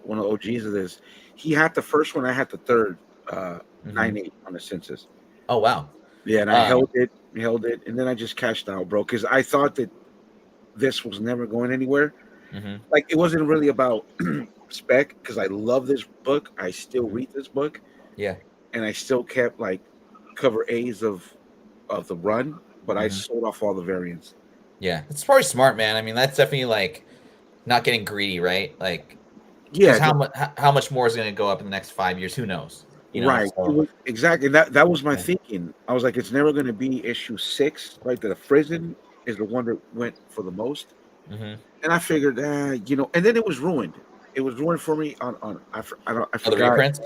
one of the OGs of this. He had the first one. I had the third 9.8 on the census. Oh wow. Yeah, and I held it, and then I just cashed out, bro, because I thought that this was never going anywhere. Like, it wasn't really about spec, because I love this book. I still read this book. Yeah. And I still kept like cover A's of the run, but I sold off all the variants. Yeah, it's probably smart, man. I mean, that's definitely like not getting greedy, right? Like, yeah, how much more is going to go up in the next 5 years? Who knows? You know, right. So. Exactly. That was my thinking. I was like, it's never going to be issue 6, right? The Frizzen is the one that went for the most. And I figured, and then it was ruined. It was ruined for me on I forgot. The reprints?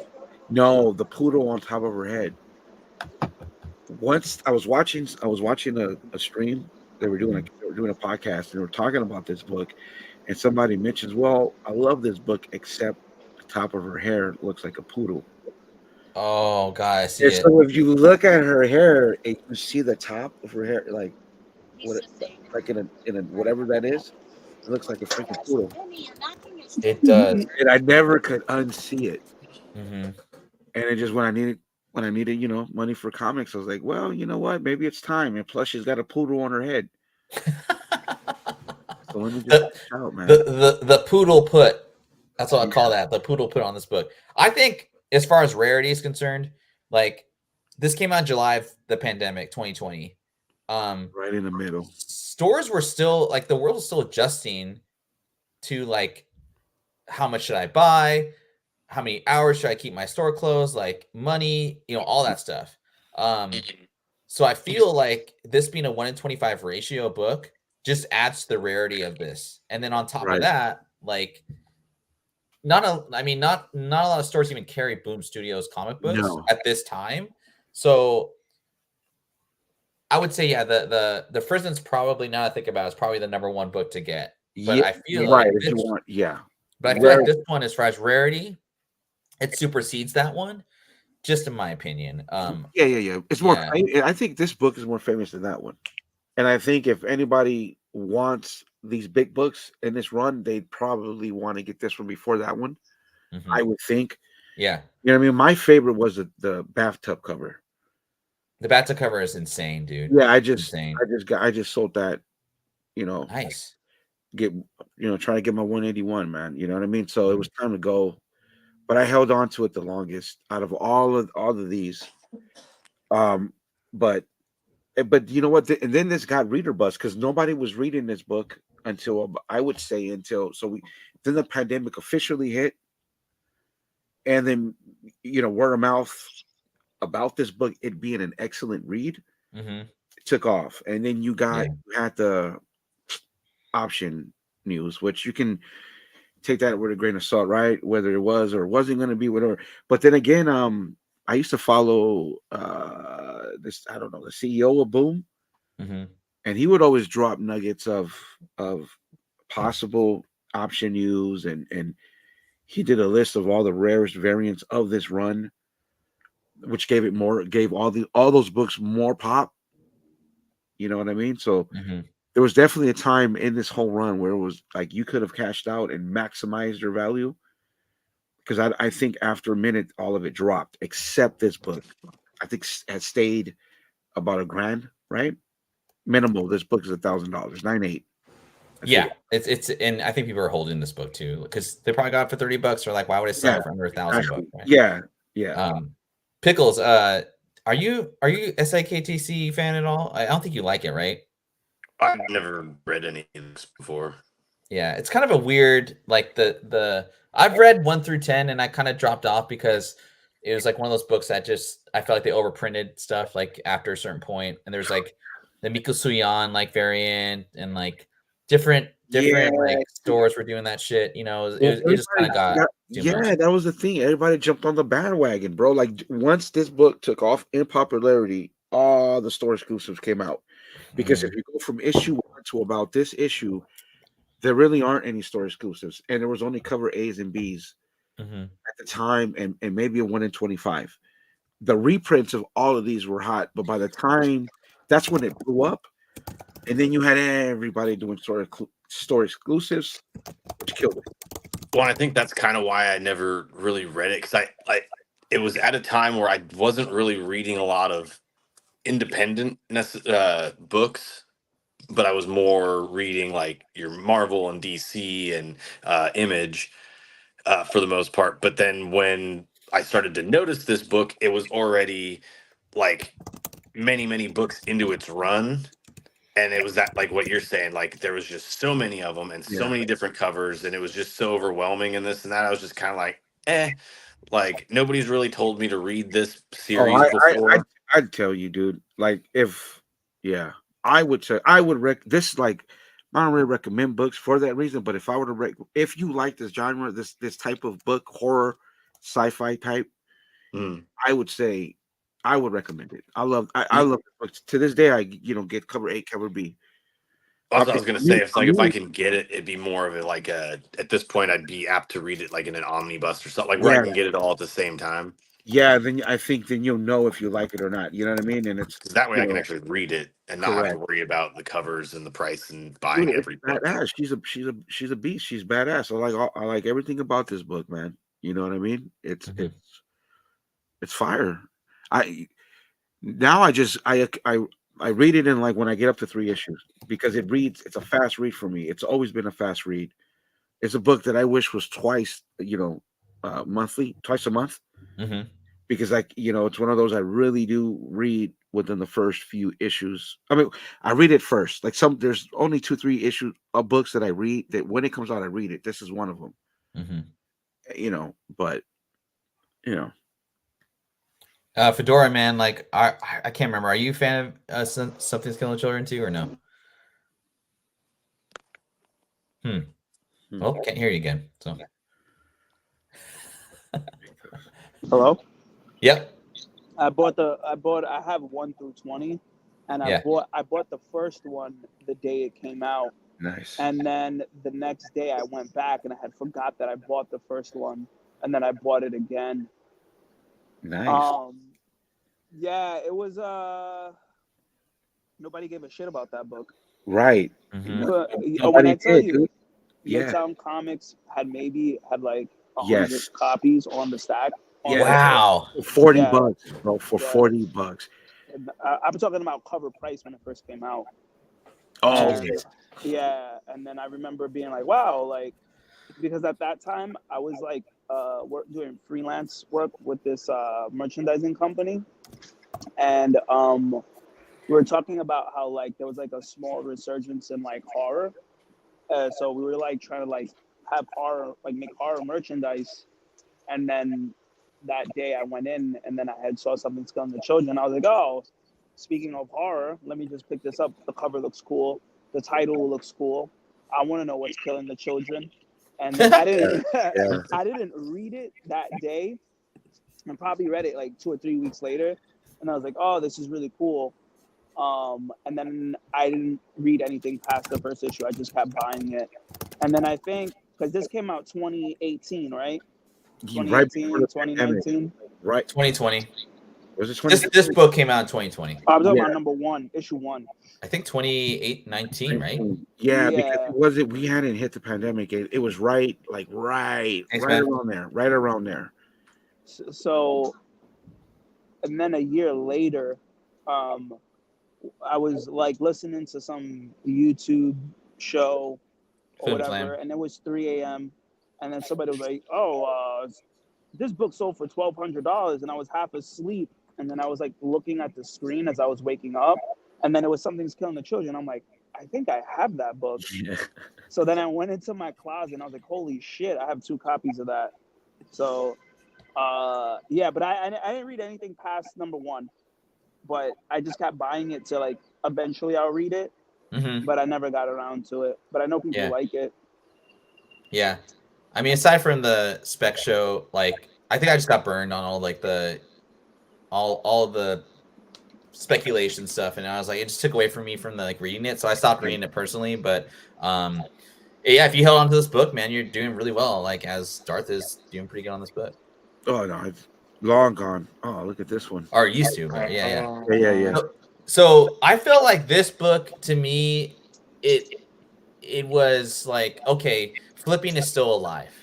No, the poodle on top of her head. Once I was watching a stream. They were doing a podcast and they were talking about this book, and somebody mentions, well, I love this book except the top of her hair looks like a poodle. Oh, God, I see it. So if you look at her hair, you see the top of her hair, like in a whatever that is, it looks like a freaking poodle. It does, and I never could unsee it. And it just when I needed, money for comics, I was like, well, you know what? Maybe it's time. And plus, she's got a poodle on her head. So let me just out, man. The poodle put. That's what I call that. The poodle put on this book. I think as far as rarity is concerned, like this came out in July of the pandemic, 2020. Right in the middle. Stores were still like the world was still adjusting to like how much should I buy? How many hours should I keep my store closed? Like money, all that stuff. So I feel like this being a 1 in 25 ratio book just adds to the rarity of this. And then on top of that, like not a lot of stores even carry Boom Studios comic books at this time. So I would say, the Prison's probably, now I think about it, is probably the number one book to get. But I feel like if you want, but I feel like this one, as far as rarity, it supersedes that one, just in my opinion. It's more. I think this book is more famous than that one, and I think if anybody wants these big books in this run, they'd probably want to get this one before that one. I would think. Yeah, you know what I mean. My favorite was the bathtub cover. The bathtub cover is insane, dude. Yeah, I just sold that. Nice. Trying to get my 181, man. You know what I mean? So it was time to go, but I held on to it the longest out of all of these. But you know what? And then this got reader buzz because nobody was reading this book until I would say then the pandemic officially hit, and then word of mouth about this book, it being an excellent read, it took off, and then you had the option news, which you can take that with a grain of salt, right? Whether it was or wasn't going to be, whatever. But then again, I used to follow the CEO of Boom, and he would always drop nuggets of possible option news, and he did a list of all the rarest variants of this run, which gave all those books more pop. You know what I mean? So there was definitely a time in this whole run where it was like you could have cashed out and maximized your value. Because I think after a minute, all of it dropped, except this book. I think has stayed about $1,000, right? Minimal. This book is $1,000, 9.8. Yeah, it's and I think people are holding this book too because they probably got it for $30. Or like, why would I sell it for under $1,000? Right? Yeah. Pickles, are you SIKTC fan at all? I don't think you like it, right? I've never read any of this before. Yeah, it's kind of a weird, like I've read 1 through 10 and I kind of dropped off because it was like one of those books that I felt like they overprinted stuff like after a certain point, and there's like the Miko Suyan like variant and like different like stores were doing that shit. It just kind of got much. That was the thing. Everybody jumped on the bandwagon, bro. Like once this book took off in popularity, all the store exclusives came out. Because if you go from issue 1 to about this issue, there really aren't any store exclusives, and there was only cover A's and B's at the time, and maybe a 1 in 25. The reprints of all of these were hot, but by the time that's when it blew up, and then you had everybody doing store exclusives, which killed it. Well, I think that's kind of why I never really read it, because it was at a time where I wasn't really reading a lot of independent books, but I was more reading like your Marvel and DC and Image for the most part. But then when I started to notice this book, it was already like many books into its run. And it was that, like what you're saying, like there was just so many of them and so many different covers, and it was just so overwhelming and this and that. I was just kind of like, like nobody's really told me to read this series before. I'd tell you, dude. Like I would say this. Like I don't really recommend books for that reason. But if I were to if you like this genre, this type of book, horror, sci-fi type, I would say I would recommend it. I love the books. To this day, I get cover A, cover B. I was gonna say, if I can get it, it'd be more of a at this point I'd be apt to read it like in an omnibus or something, like where I can get it all at the same time. Yeah, then I think you'll know if you like it or not. You know what I mean? And it's that way I can actually read it and not have to worry about the covers and the price and buying every book. She's a beast. She's badass. I like everything about this book, man. You know what I mean? It's fire. I read it in like when I get up to 3 issues because it reads. It's a fast read for me. It's always been a fast read. It's a book that I wish was twice, monthly, twice a month. Mm-hmm. Because it's one of those I really do read within the first few issues. I mean, I read it first. Like there's only 2-3 issues of books that I read that when it comes out, I read it. This is one of them. Mm-hmm. But Fedora, man, like I can't remember. Are you a fan of Something's Killing Children too, or no? Well, can't hear you again. So. Hello. Yep. I have 1 through 20, and I bought the first one the day it came out. Nice. And then the next day I went back and I had forgot that I bought the first one, and then I bought it again. Nice. Yeah, it was nobody gave a shit about that book. Right. Mm-hmm. When I tell you, Midtown Comics had like 100 copies on the stack. Wow. $40, bro, for $40. I'm talking about cover price when it first came out. Oh, yeah. And then I remember being like, wow, like, because at that time I was like doing freelance work with this merchandising company, and we were talking about how like there was like a small resurgence in like horror, so we were like trying to like have horror, like make horror merchandise. And then that day I went in and then I saw Something's Killing the Children. I was like, oh, speaking of horror, let me just pick this up. The cover looks cool. The title looks cool. I want to know what's killing the children. And I didn't I didn't read it that day. I probably read it like 2 or 3 weeks later. And I was like, oh, this is really cool. And then I didn't read anything past the first issue. I just kept buying it. And then I think, because this came out 2018, right? 2018, 2019? Right. 2020. Was it 2020? This book came out in 2020. I'm talking about number 1, issue 1. I think 2019, right? Yeah, because we hadn't hit the pandemic. It was right around there. So, and then a year later, I was like listening to some YouTube show or whatever, and it was 3 a.m. And then somebody was like, "Oh, this book sold for $1,200," and I was half asleep. And then I was like looking at the screen as I was waking up, and then it was Something's Killing the Children. I'm like, I think I have that book. Yeah. So then I went into my closet and I was like, holy shit, I have 2 copies of that. So, but I didn't read anything past number 1, but I just kept buying it to like eventually I'll read it. Mm-hmm. But I never got around to it. But I know people like it. Yeah. I mean, aside from the spec show, like I think I just got burned on all like the all the speculation stuff, and I was like, it just took away from me from the like reading it, so I stopped reading it personally. But if you held on to this book, man, you're doing really well. Like as Darth is doing pretty good on this book. Oh no, it's long gone. Oh, look at this one. Or used to, but yeah. So I felt like this book to me, it was like, okay, flipping is still alive.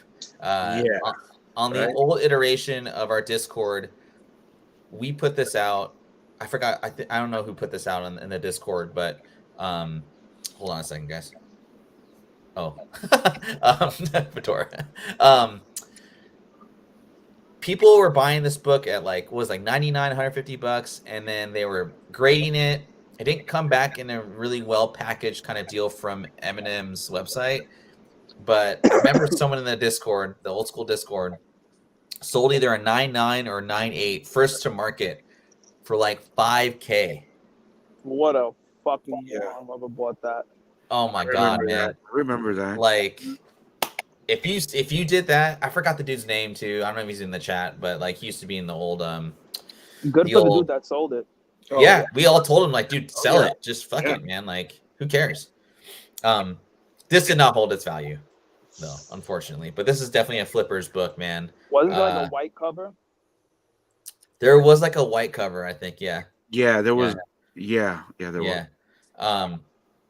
On the old iteration of our Discord, we put this out. I forgot. I don't know who put this out in the Discord, but hold on a second, guys. Oh, Vitora. People were buying this book at like $99, $150, and then they were grading it. It didn't come back in a really well packaged kind of deal from Eminem's website, but I remember someone in the Discord, the old school Discord, sold either a 9.9 or 9.8 first to market for like $5,000. What a fucking whoever bought that. Oh my god, man! I remember that. Like, if you did that, I forgot the dude's name too. I don't know if he's in the chat, but like he used to be in the old Good for the dude that sold it. Yeah, we all told him like, dude, sell it. Just fuck it, man. Like, who cares? This did not hold its value, though, unfortunately. But this is definitely a flipper's book, man. Wasn't there like a white cover? There was like a white cover, I think. Yeah. Yeah, there was. Yeah, there was.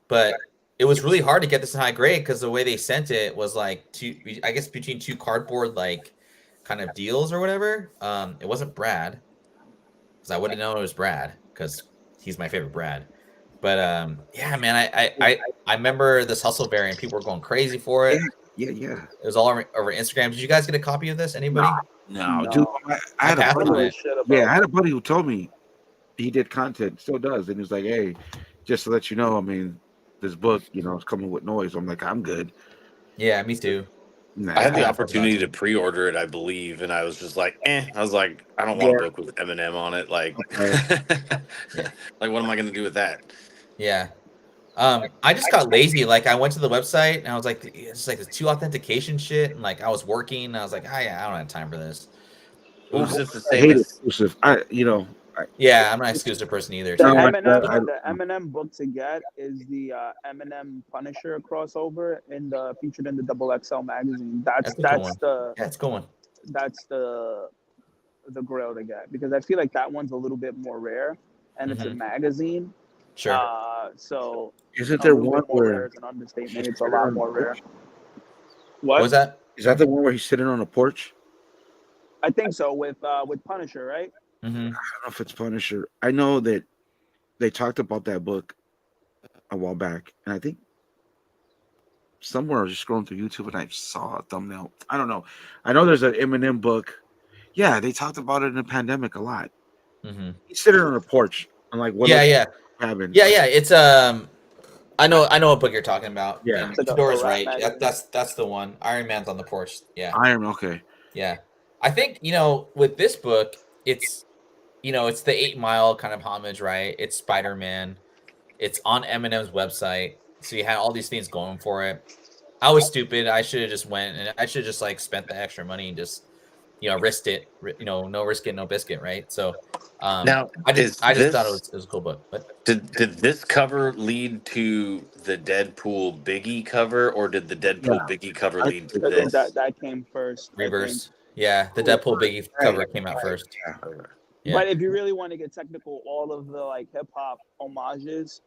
But it was really hard to get this in high grade because the way they sent it was like between 2 cardboard like kind of deals or whatever. It wasn't Brad, because I wouldn't know it was Brad because he's my favorite Brad. But yeah, man, I remember this Hustle variant. People were going crazy for it. Yeah. It was all over Instagram. Did you guys get a copy of this? Anybody? No. Dude. I had a buddy. Yeah, I had a buddy who told me he did content, still does, and he was like, "Hey, just to let you know, I mean, this book, it's coming with noise." I'm like, "I'm good." Yeah, me too. Nah, I had the opportunity to pre-order it, I believe, and I was just like, I was like, I don't want a book with Eminem on it. Like, like, what am I going to do with that? Yeah. I just got lazy. Like, I went to the website and I was like, it's like the 2 authentication shit. And like, I was working. And I was like, I don't have time for this. Oops, it's the I hate exclusive. Yeah, I'm not an exclusive person either. The Eminem book to get is the Eminem Punisher crossover featured in the XXL magazine. That's going. That's the grail to get, because I feel like that one's a little bit more rare, and it's a magazine. Sure. So isn't there one where it's an understatement? It's a lot more rare. What was that? Is that the one where he's sitting on a porch? I think so, with Punisher, right? Mm-hmm. I don't know if it's Punisher. I know that they talked about that book a while back, and I think somewhere I was just scrolling through YouTube and I saw a thumbnail. I don't know. I know there's an Eminem book. Yeah, they talked about it in the pandemic a lot. Mm-hmm. He's sitting on a porch. I'm like, what? Yeah. Cabin? Yeah. It's I know what book you're talking about. Yeah, Door's right. That's the one. Iron Man's on the porch. Yeah. Okay. Yeah, I think with this book, it's it's the 8 Mile kind of homage, right? It's Spider-Man. It's on Eminem's website, so you had all these things going for it. I was stupid. I should have just went, and I should have just like spent the extra money and just risked it. No risk it, no biscuit, right? So now I just thought it was a cool book. But did this cover lead to the Deadpool Biggie cover, or did the Deadpool Biggie cover lead to this? That came first. Reverse. Yeah, the Deadpool Biggie cover came out first. Yeah. But if you really want to get technical, all of the like hip hop homages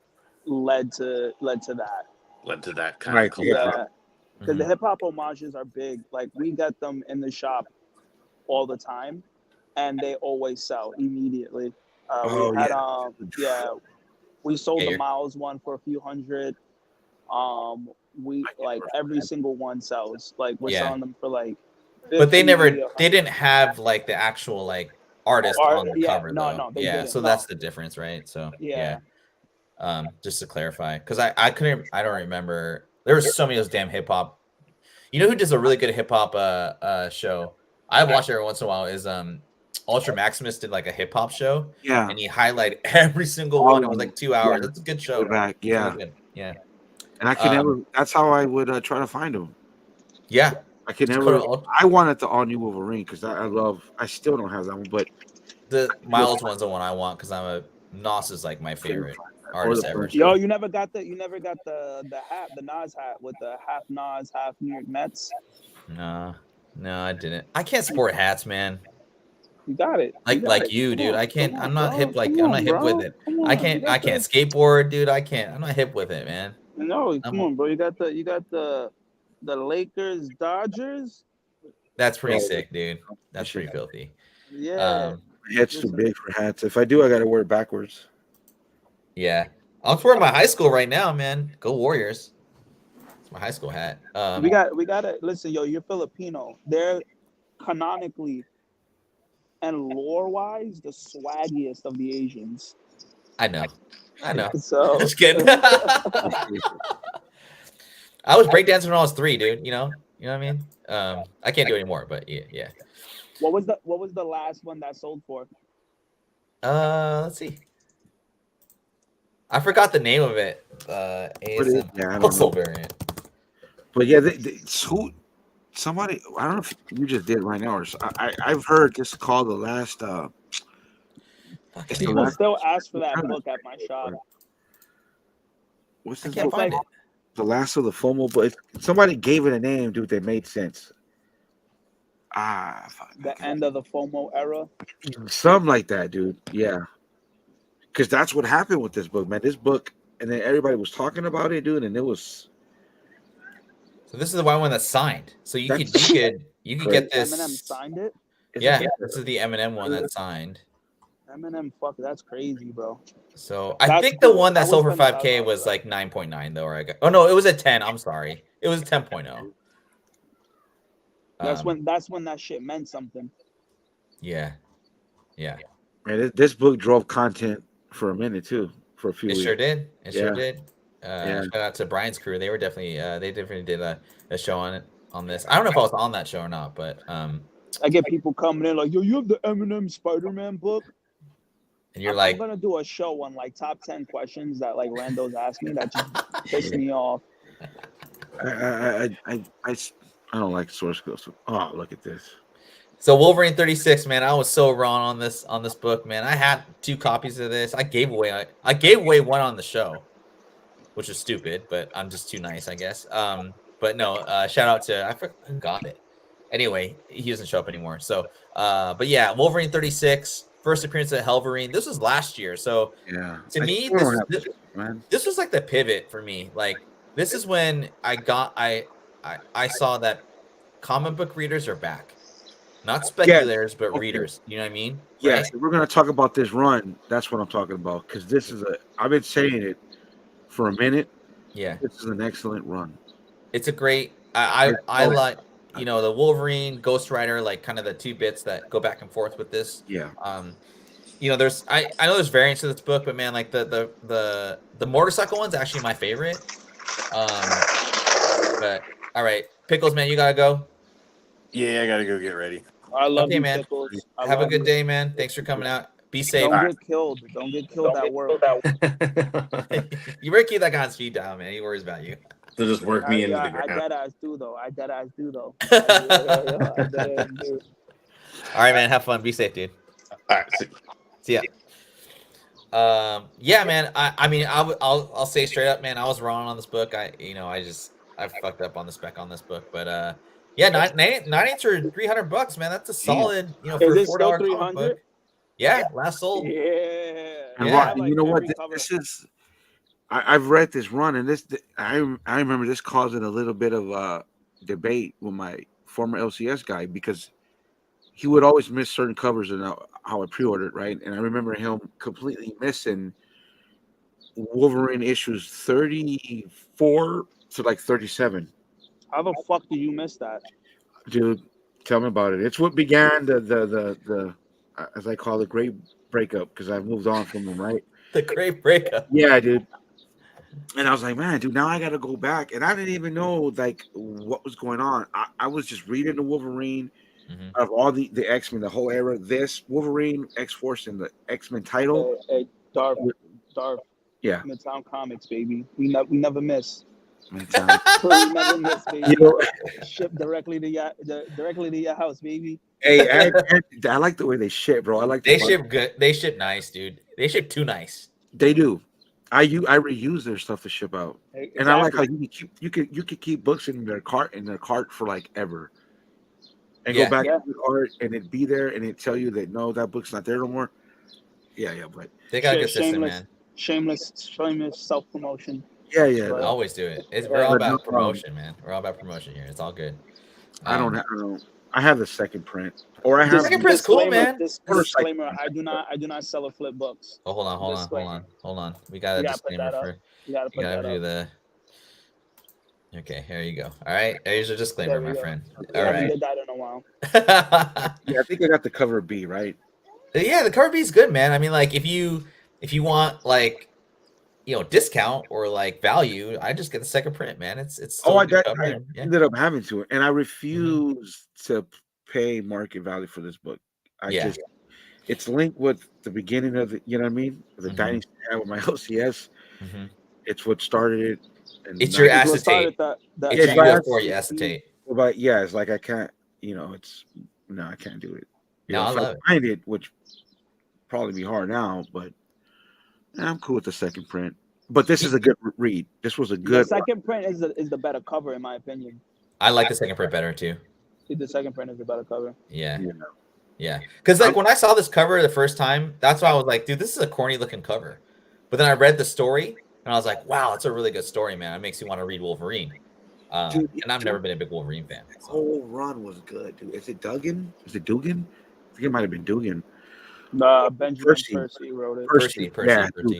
led to that. Led to that kind of cool. Yeah. Because the hip hop homages are big. Like, we get them in the shop all the time, and they always sell immediately. We sold the Miles one for a few hundred. We like every single one sells. Like, we're selling them for like 50, but they didn't have like the actual like artist on the cover though. No, so that's the difference, right? So just to clarify, because I don't remember. There was so many of those damn hip hop. You know who does a really good hip hop show? I watch it every once in a while. Is Ultra Maximus did like a hip hop show, and he highlighted every single one. It was like 2 hours. That's a good show. Back, really and I can never. That's how I would try to find him. Yeah, I can never. I wanted the all new Wolverine because I still don't have that one, but the Miles one's the one I want because Nos is like my favorite artist ever. Yo, you never got the hat, the Nas hat with the half Nas, half New York Mets. No, I didn't. I can't sport hats, man. You got it. Like you, dude. I can't. I'm not hip. I'm not hip with it. I can't skateboard, dude. I'm not hip with it, man. No, come on, bro. You got the Lakers, Dodgers. That's pretty sick, dude. That's pretty filthy. Yeah. My head's too big for hats. If I do, I got to wear it backwards. Yeah. I'm wearing my high school right now, man. Go Warriors. It's my high school hat. We gotta listen, yo, you're Filipino. They're canonically and lore-wise the swaggiest of the Asians. I know. So just kidding. I was breakdancing when I was 3, dude. You know what I mean? I can't do it anymore, but yeah. What was the last one that sold for? Let's see. I forgot the name of it. ASM Pixel variant. But yeah, somebody, I don't know if you just did right now, or I've heard this called the last. People still ask for that book at my shop. What's this book? The Last of the FOMO, but somebody gave it a name, dude, that made sense. The end of the FOMO era? Something like that, dude. Yeah. Because that's what happened with this book, man. This book, and then everybody was talking about it, dude, and it was. So this is the one that's signed. So you could get this. Eminem signed it? Yeah, this is the Eminem one that's signed. Eminem, fuck, that's crazy, bro. So I think the one that sold for 5K was like 9.9 though, or I got. Oh no, it was a 10. I'm sorry, it was 10.0. That's when that shit meant something. Yeah. Man, this book drove content for a minute too, for a few weeks. Sure did. Sure did. Shout out to Brian's crew. They were definitely they definitely did a show on this. I don't know if I was on that show or not, but I get people coming in like, yo, you have the Eminem Spider-Man book? And you're like, I'm gonna do a show on like top 10 questions that like randos ask me that just piss me off. I don't like source code. Oh, look at this. So Wolverine 36, man, I was so wrong on this book, man. I had 2 copies of this. I gave away one on the show, which is stupid, but I'm just too nice, I guess. But no, shout out to I forgot who got it. Anyway, he doesn't show up anymore. So, but yeah, Wolverine 36, first appearance of Helverine. This was last year, so yeah. To me, this was like the pivot for me. Like this is when I saw that comic book readers are back. Not speculators, but readers. You know what I mean? Yes, right? We're going to talk about this run. That's what I'm talking about. Because this is I've been saying it for a minute. Yeah. This is an excellent run. It's a great, I like, you know, the Wolverine, Ghost Rider, like kind of the 2 bits that go back and forth with this. Yeah. You know, I know there's variants of this book, but man, like the motorcycle one's actually my favorite. But all right, Pickles, man, you got to go. Yeah, I got to go get ready. I love you, man. Pickles. Have a good day, man. Thanks for coming out. Be safe. Don't get killed. Don't get killed at work. You better keep that guy on speed dial, man. He worries about you. So just work me into the ground. I dead ass do though. I dead ass do. All right, man. Have fun. Be safe, dude. All right. See ya. Yeah, man. I mean, I'll say straight up, man. I was wrong on this book. I fucked up on the spec on this book, but yeah, 9/8 for $300, man. That's a solid, you know, for a $4 comic book. Yeah, last sold. Yeah. And Rodney, you know what? This is. I've read this run, and I remember this causing a little bit of debate with my former LCS guy because he would always miss certain covers and how I pre-ordered, right? And I remember him completely missing Wolverine issues 34 to like 37. How the fuck do you miss that, dude? Tell me about it. It's what began the as I call it, great breakup because I've moved on from them, right? The great breakup. Yeah, dude. And I was like, man, dude, now I got to go back. And I didn't even know like what was going on. I was just reading the Wolverine of all the X-Men, the whole era. This Wolverine, X-Force, and the X-Men title. Darth. Yeah. Midtown Comics, baby. We never miss. Midtown. We never miss, baby. You know, ship directly to your house, baby. Hey, I like the way they ship, bro. I like they ship good. They ship nice, dude. They ship too nice. They do. I reuse their stuff to ship out, exactly. And I like how you could keep books in their cart for like ever, and go back to the cart and it'd be there and it'd tell you that no, that book's not there no more. Yeah, but they got a good system, man. Shameless self promotion. Yeah. They always do it. We're all about promotion, man. We're all about promotion here. It's all good. I have the second print, or I have the second print's cool, man. Disclaimer: I do not sell or flip books. Oh, hold on. We got a disclaimer for. You gotta do the. Okay, here you go. All right, here's a disclaimer, my friend. All right. I haven't did that in a while. Yeah, I think I got the cover B, right? Yeah, the cover B is good, man. I mean, like if you want like, you know, discount or like value, I just get the second print, man. It's I ended up having to, and I refuse to pay market value for this book. It's linked with the beginning of the, you know what I mean, the dynasty I had with my LCS. It's what started it. And it's your acetate. It's your for you acetate. But yeah, it's like I can't, you know, I can't do it. No, I love it. Find it, which probably be hard now, but I'm cool with the second print. But this is a good read. This was a good. The second print is the better cover in my opinion. I like the second print better too. The second print is the better cover. Yeah. Because like when I saw this cover the first time, that's why I was like, dude, this is a corny looking cover. But then I read the story and I was like, wow, it's a really good story, man. It makes you want to read Wolverine. And I've never been a big Wolverine fan. The whole run was good, dude. Is it Duggan? I think it might have been Dugan. Benjamin Percy wrote it. Percy,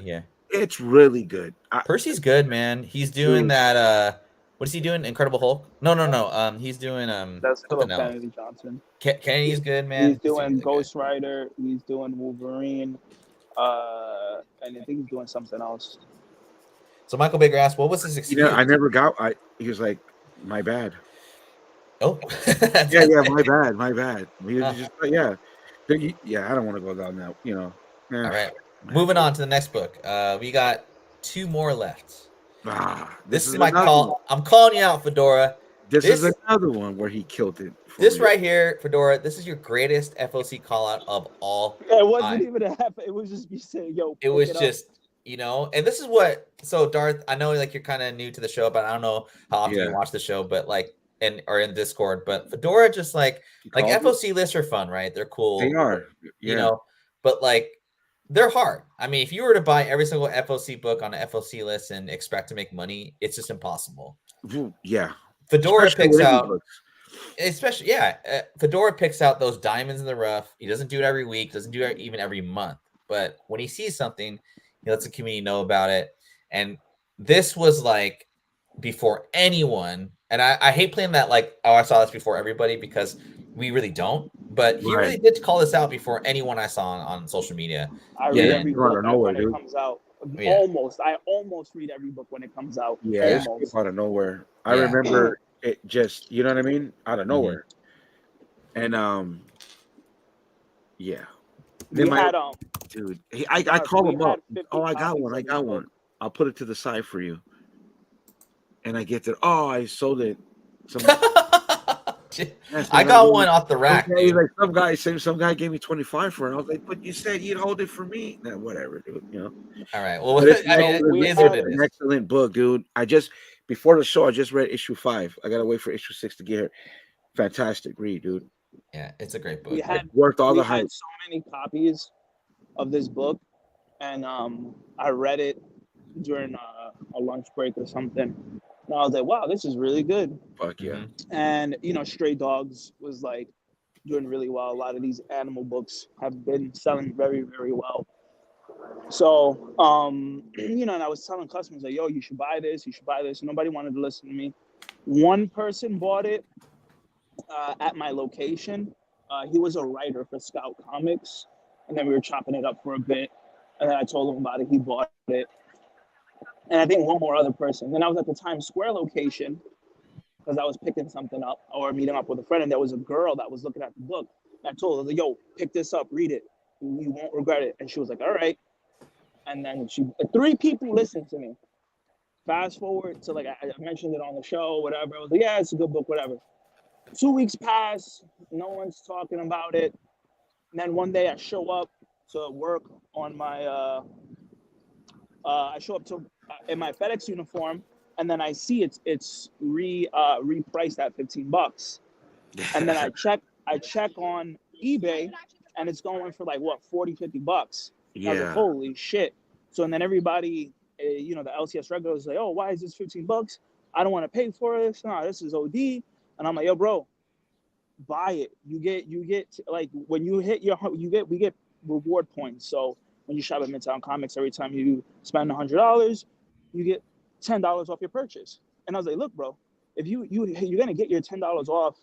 yeah. It's really good. Percy's good, man. He's doing that. What is he doing? Incredible Hulk? No. He's doing That's Philip Kennedy Johnson. Kennedy's good, man. He's doing Ghost Rider. He's doing Wolverine. And I think he's doing something else. So Michael Baker asked, "What was his excuse?" I never got. He was like, "My bad." Oh, my bad. He was just, yeah. I don't want to go down that. All right, moving on to the next book. We got 2 more left. This is my call. I'm calling you out, Fedora. This is another one where he killed it. This right here, Fedora, this is your greatest FOC call out of all. It wasn't even a half. It was just me saying, yo. It was just, and this is what, so Darth, I know like you're kind of new to the show, but I don't know how often you watch the show, but like, or in Discord, but Fedora just like FOC lists are fun, right? They're cool. They are, but like, they're hard. I mean, if you were to buy every single FOC book on an FOC list and expect to make money, it's just impossible. Yeah. Fedora picks out, Fedora picks out those diamonds in the rough. He doesn't do it every week, doesn't do it even every month. But when he sees something, he lets the community know about it. And this was like before anyone. And I hate playing that like, I saw this before everybody, because we really don't. But he really did call this out before anyone I saw on social media. I read every book when it comes out. I almost read every book when it comes out. Yeah, it's out of nowhere. I remember it just, you know what I mean? Out of nowhere. And we had dude, I called him up. Oh, I got one. I'll put it to the side for you. And I get that. Oh, I sold it. I got one off the rack. Like some guy gave me 25 for it. I was like, but you said you'd hold it for me. Nah, whatever, dude. All right. Well, it's an excellent book, dude. Before the show, I just read issue 5. I gotta wait for issue 6 to get here. Fantastic read, dude. Yeah, it's a great book. Worth all the hype. So many copies of this book, and I read it during a lunch break or something. And I was like, wow, this is really good. Fuck yeah. And, Stray Dogs was like doing really well. A lot of these animal books have been selling very, very well. So, and I was telling customers like, yo, you should buy this. Nobody wanted to listen to me. One person bought it at my location. He was a writer for Scout Comics. And then we were chopping it up for a bit. And then I told him about it. He bought it. And I think one more other person. Then I was at the Times Square location because I was picking something up or meeting up with a friend. And there was a girl that was looking at the book. And I told her, like, yo, pick this up, read it. You won't regret it. And she was like, all right. And then 3 people listened to me. Fast forward to, like, I mentioned it on the show, whatever. I was like, yeah, it's a good book, whatever. 2 weeks pass. No one's talking about it. And then one day I show up to work on my, in my FedEx uniform, and then I see it's repriced at $15. And then I check on eBay, and it's going for like what, $40-$50. Yeah. I was like, holy shit. So and then everybody, the LCS regulars is like, oh, why is this $15? I don't want to pay for this. No, this is OD. And I'm like, yo, bro, buy it. You get like when you hit we get reward points. So when you shop at Midtown Comics, every time you spend $100, you get $10 off your purchase. And I was like, look, bro, if you're gonna get your $10 off,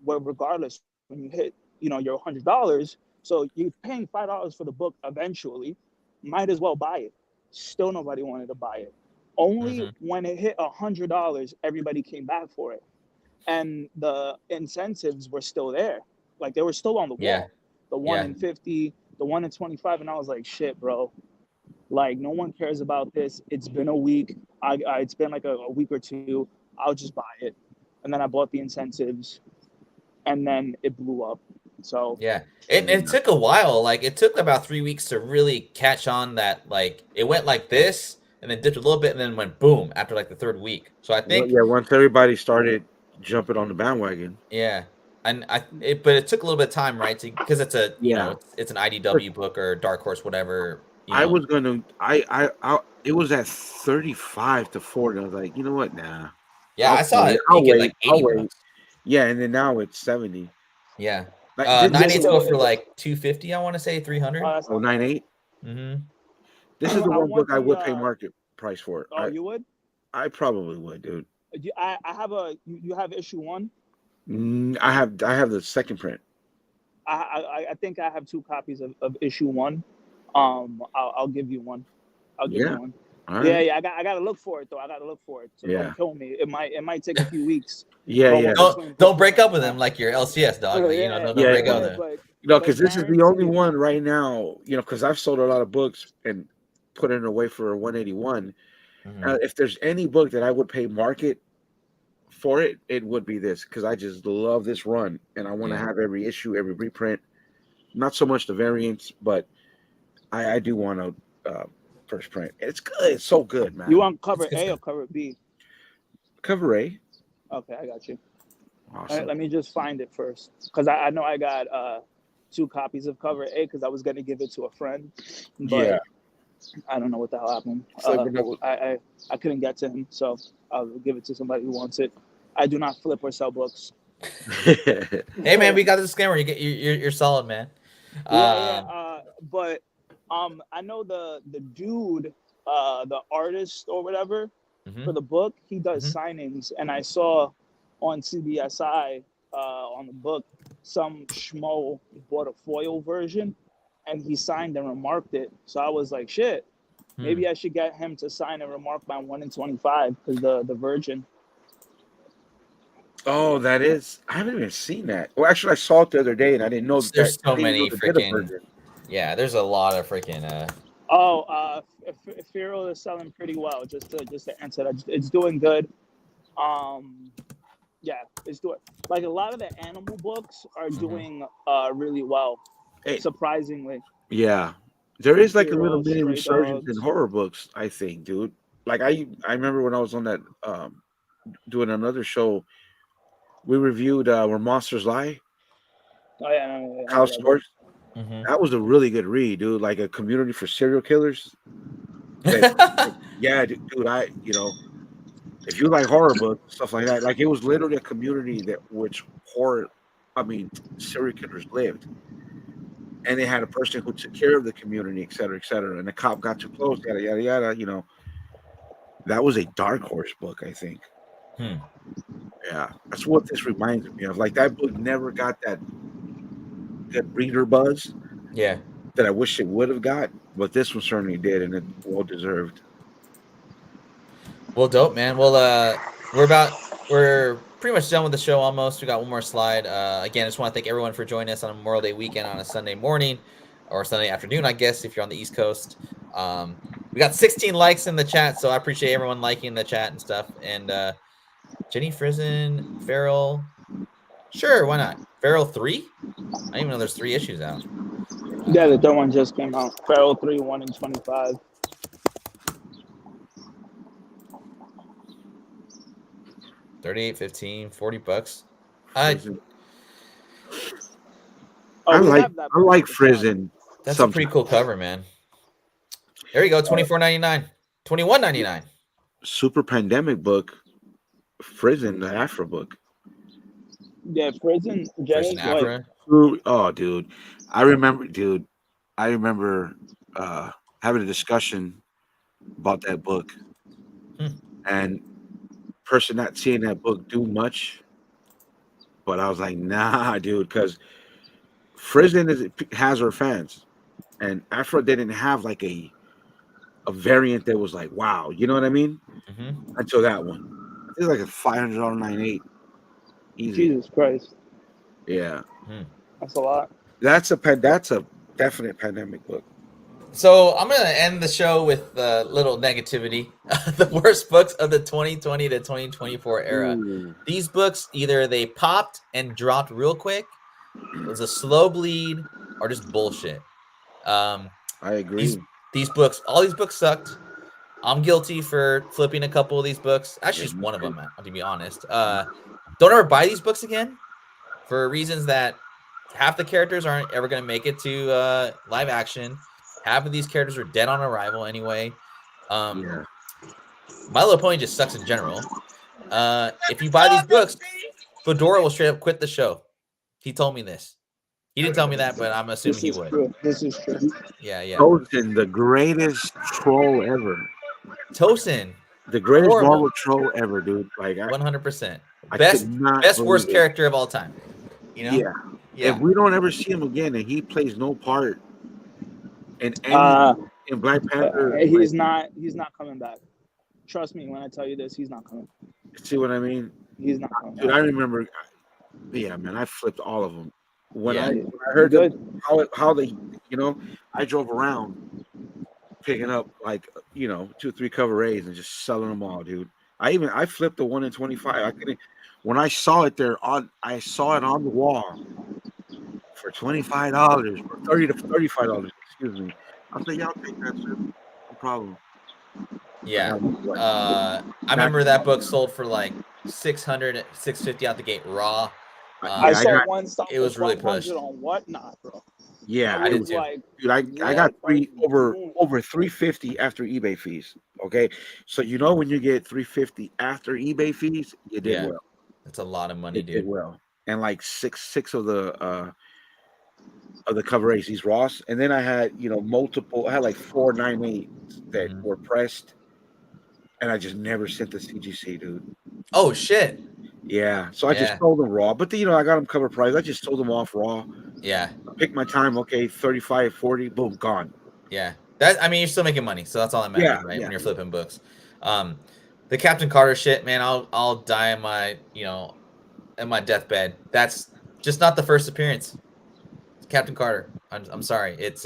regardless when you hit your $100. So you're paying $5 for the book eventually. Might as well buy it. Still nobody wanted to buy it. Only when it hit $100, everybody came back for it. And the incentives were still there. Like they were still on the wall. Yeah. The 1 in 50, the 1 in 25. And I was like, shit, bro. Like no one cares about this. It's been a week. It's been like a week or two. I'll just buy it. And then I bought the incentives. And then it blew up. So yeah, it took a while. Like it took about 3 weeks to really catch on that. Like it went like this and then dipped a little bit and then went boom after like the 3rd week. So I think once everybody started jumping on the bandwagon. Yeah, and but it took a little bit of time, right? Because it's a it's an IDW book or Dark Horse, whatever. I was gonna it was at 35 to 40. I was like, you know what? Nah. Yeah, I saw it. I'll wait. Yeah, and then now it's 70. Yeah. 9/8s go for like 250. I want to say 300. Oh, 9/8. Mm-hmm. This is the one book I would pay market price for. Oh, you would? I probably would, dude. I have you have issue 1? I have the second print. I think I have 2 copies of issue 1. I'll give you one. I'll give you one. Right. Yeah. I gotta look for it though. So don't kill me. It might take a few weeks. Yeah. Don't break up with him like your LCS dog. But, don't break up with him. Because this is the only one right now. Because I've sold a lot of books and put it away for a 181. Mm-hmm. If there's any book that I would pay market for it would be this, because I just love this run and I want to have every issue, every reprint. Not so much the variants, but I do want to first print. It's good. It's so good, man. You want cover A or cover B? Cover A. Okay, I got you. Awesome. All right, let me just find it first, because I know I got 2 copies of cover A because I was gonna give it to a friend, but I don't know what the hell happened. I couldn't get to him, so I'll give it to somebody who wants it. I do not flip or sell books. Hey man, we got the disclaimer. You're solid, man. But I know the dude, the artist or whatever for the book. He does signings, and I saw on CBSI on the book some schmo bought a foil version, and he signed and remarked it. So I was like, shit, maybe I should get him to sign and remark my 1 in 25 because the virgin. Oh, that is. I haven't even seen that. Well, actually, I saw it the other day, and I didn't know. There's so many freaking. Yeah, there's a lot of freaking. Feral is selling pretty well. Just to answer that, it's doing good. Yeah, it's doing like a lot of the animal books are doing really well. Surprisingly. Yeah, there is like a little mini resurgence in horror books, I think, dude. Like I remember when I was on that doing another show, we reviewed Where Monsters Lie. Oh yeah, House Stores. That was a really good read, dude. Like a community for serial killers. Yeah, dude. If you like horror books, stuff like that, like it was literally a community serial killers lived. And they had a person who took care of the community, et cetera, et cetera. And the cop got too close, yada, yada, yada. That was a Dark Horse book, I think. Yeah, that's what this reminds me of. Like that book never got that reader buzz. Yeah. That I wish it would have got, but this one certainly did, and it's well deserved. Well, dope, man. Well, we're pretty much done with the show almost. We got one more slide. Again, I just want to thank everyone for joining us on Memorial Day weekend on a Sunday morning or Sunday afternoon, I guess, if you're on the East Coast. We got 16 likes in the chat, so I appreciate everyone liking the chat and stuff. And Jenny Frizen, Feral, sure, why not? Feral 3? I didn't even know there's 3 issues out. Yeah, the third one just came out. Feral 3, 1 in 25. $38, $15, $40. I like Frizen. That's a pretty cool cover, man. There you go, $24.99, $21.99. Super Pandemic book, Frizen, the Afro book. Yeah, Frizen Afro. Oh, dude, I remember having a discussion about that book, and person not seeing that book do much, but I was like, nah, dude, because Frizen has her fans, and Afro didn't have like a variant that was like, wow, you know what I mean? Until that one, it's like a $500 9/8. Easy. Jesus Christ. Yeah. That's a lot. That's a definite pandemic book. So I'm going to end the show with a little negativity. The worst books of the 2020 to 2024 era. Ooh. These books, either they popped and dropped real quick, it was a slow bleed, or just bullshit. I agree. All these books sucked. I'm guilty for flipping a couple of these books. Actually, just one of them, to be honest. Don't ever buy these books again for reasons that half the characters aren't ever going to make it to live action. Half of these characters are dead on arrival anyway. My Little Pony just sucks in general. If you buy these books, Fedora will straight up quit the show. He told me this. He didn't tell me that, but I'm assuming he would. True. This is true. Yeah, yeah. Tosin, the greatest troll ever. Tosin, the greatest Marvel troll ever, dude. Like 100%. Best worst character of all time. You know? Yeah. If we don't ever see him again and he plays no part in Black Panther, he's not coming back. Trust me when I tell you this, he's not coming. See what I mean? He's not coming Dude, back. I remember. Yeah, man, I flipped all of them. When I heard how they, I drove around picking up like 2-3 cover A's and just selling them all, dude. I flipped the 1 in 25. I couldn't. When I saw it I saw it on the wall for $25 or $30 to $35. Excuse me. I was like, yeah, I'll take that, sir. No problem. Yeah. I remember that book sold for like $600, $650 out the gate raw. I saw one stop. It was really pushed on Whatnot, bro. Yeah, I did too. Dude, I got over $350 after eBay fees. Okay, so when you get $350 after eBay fees, you did well. That's a lot of money, dude. Did well, and like six of the cover A's, these Ross, and then I had multiple. I had like 4 9/8s that were pressed, and I just never sent the CGC, dude. Oh shit. Yeah, so I just sold them raw, but I got them cover price. I just sold them off raw. Yeah, I picked my time. Okay, 35, 40, boom, gone. Yeah, you're still making money, so that's all that matters, right? When you're flipping books, the Captain Carter shit, man. I'll die in my in my deathbed. That's just not the first appearance. Captain Carter. I'm sorry. It's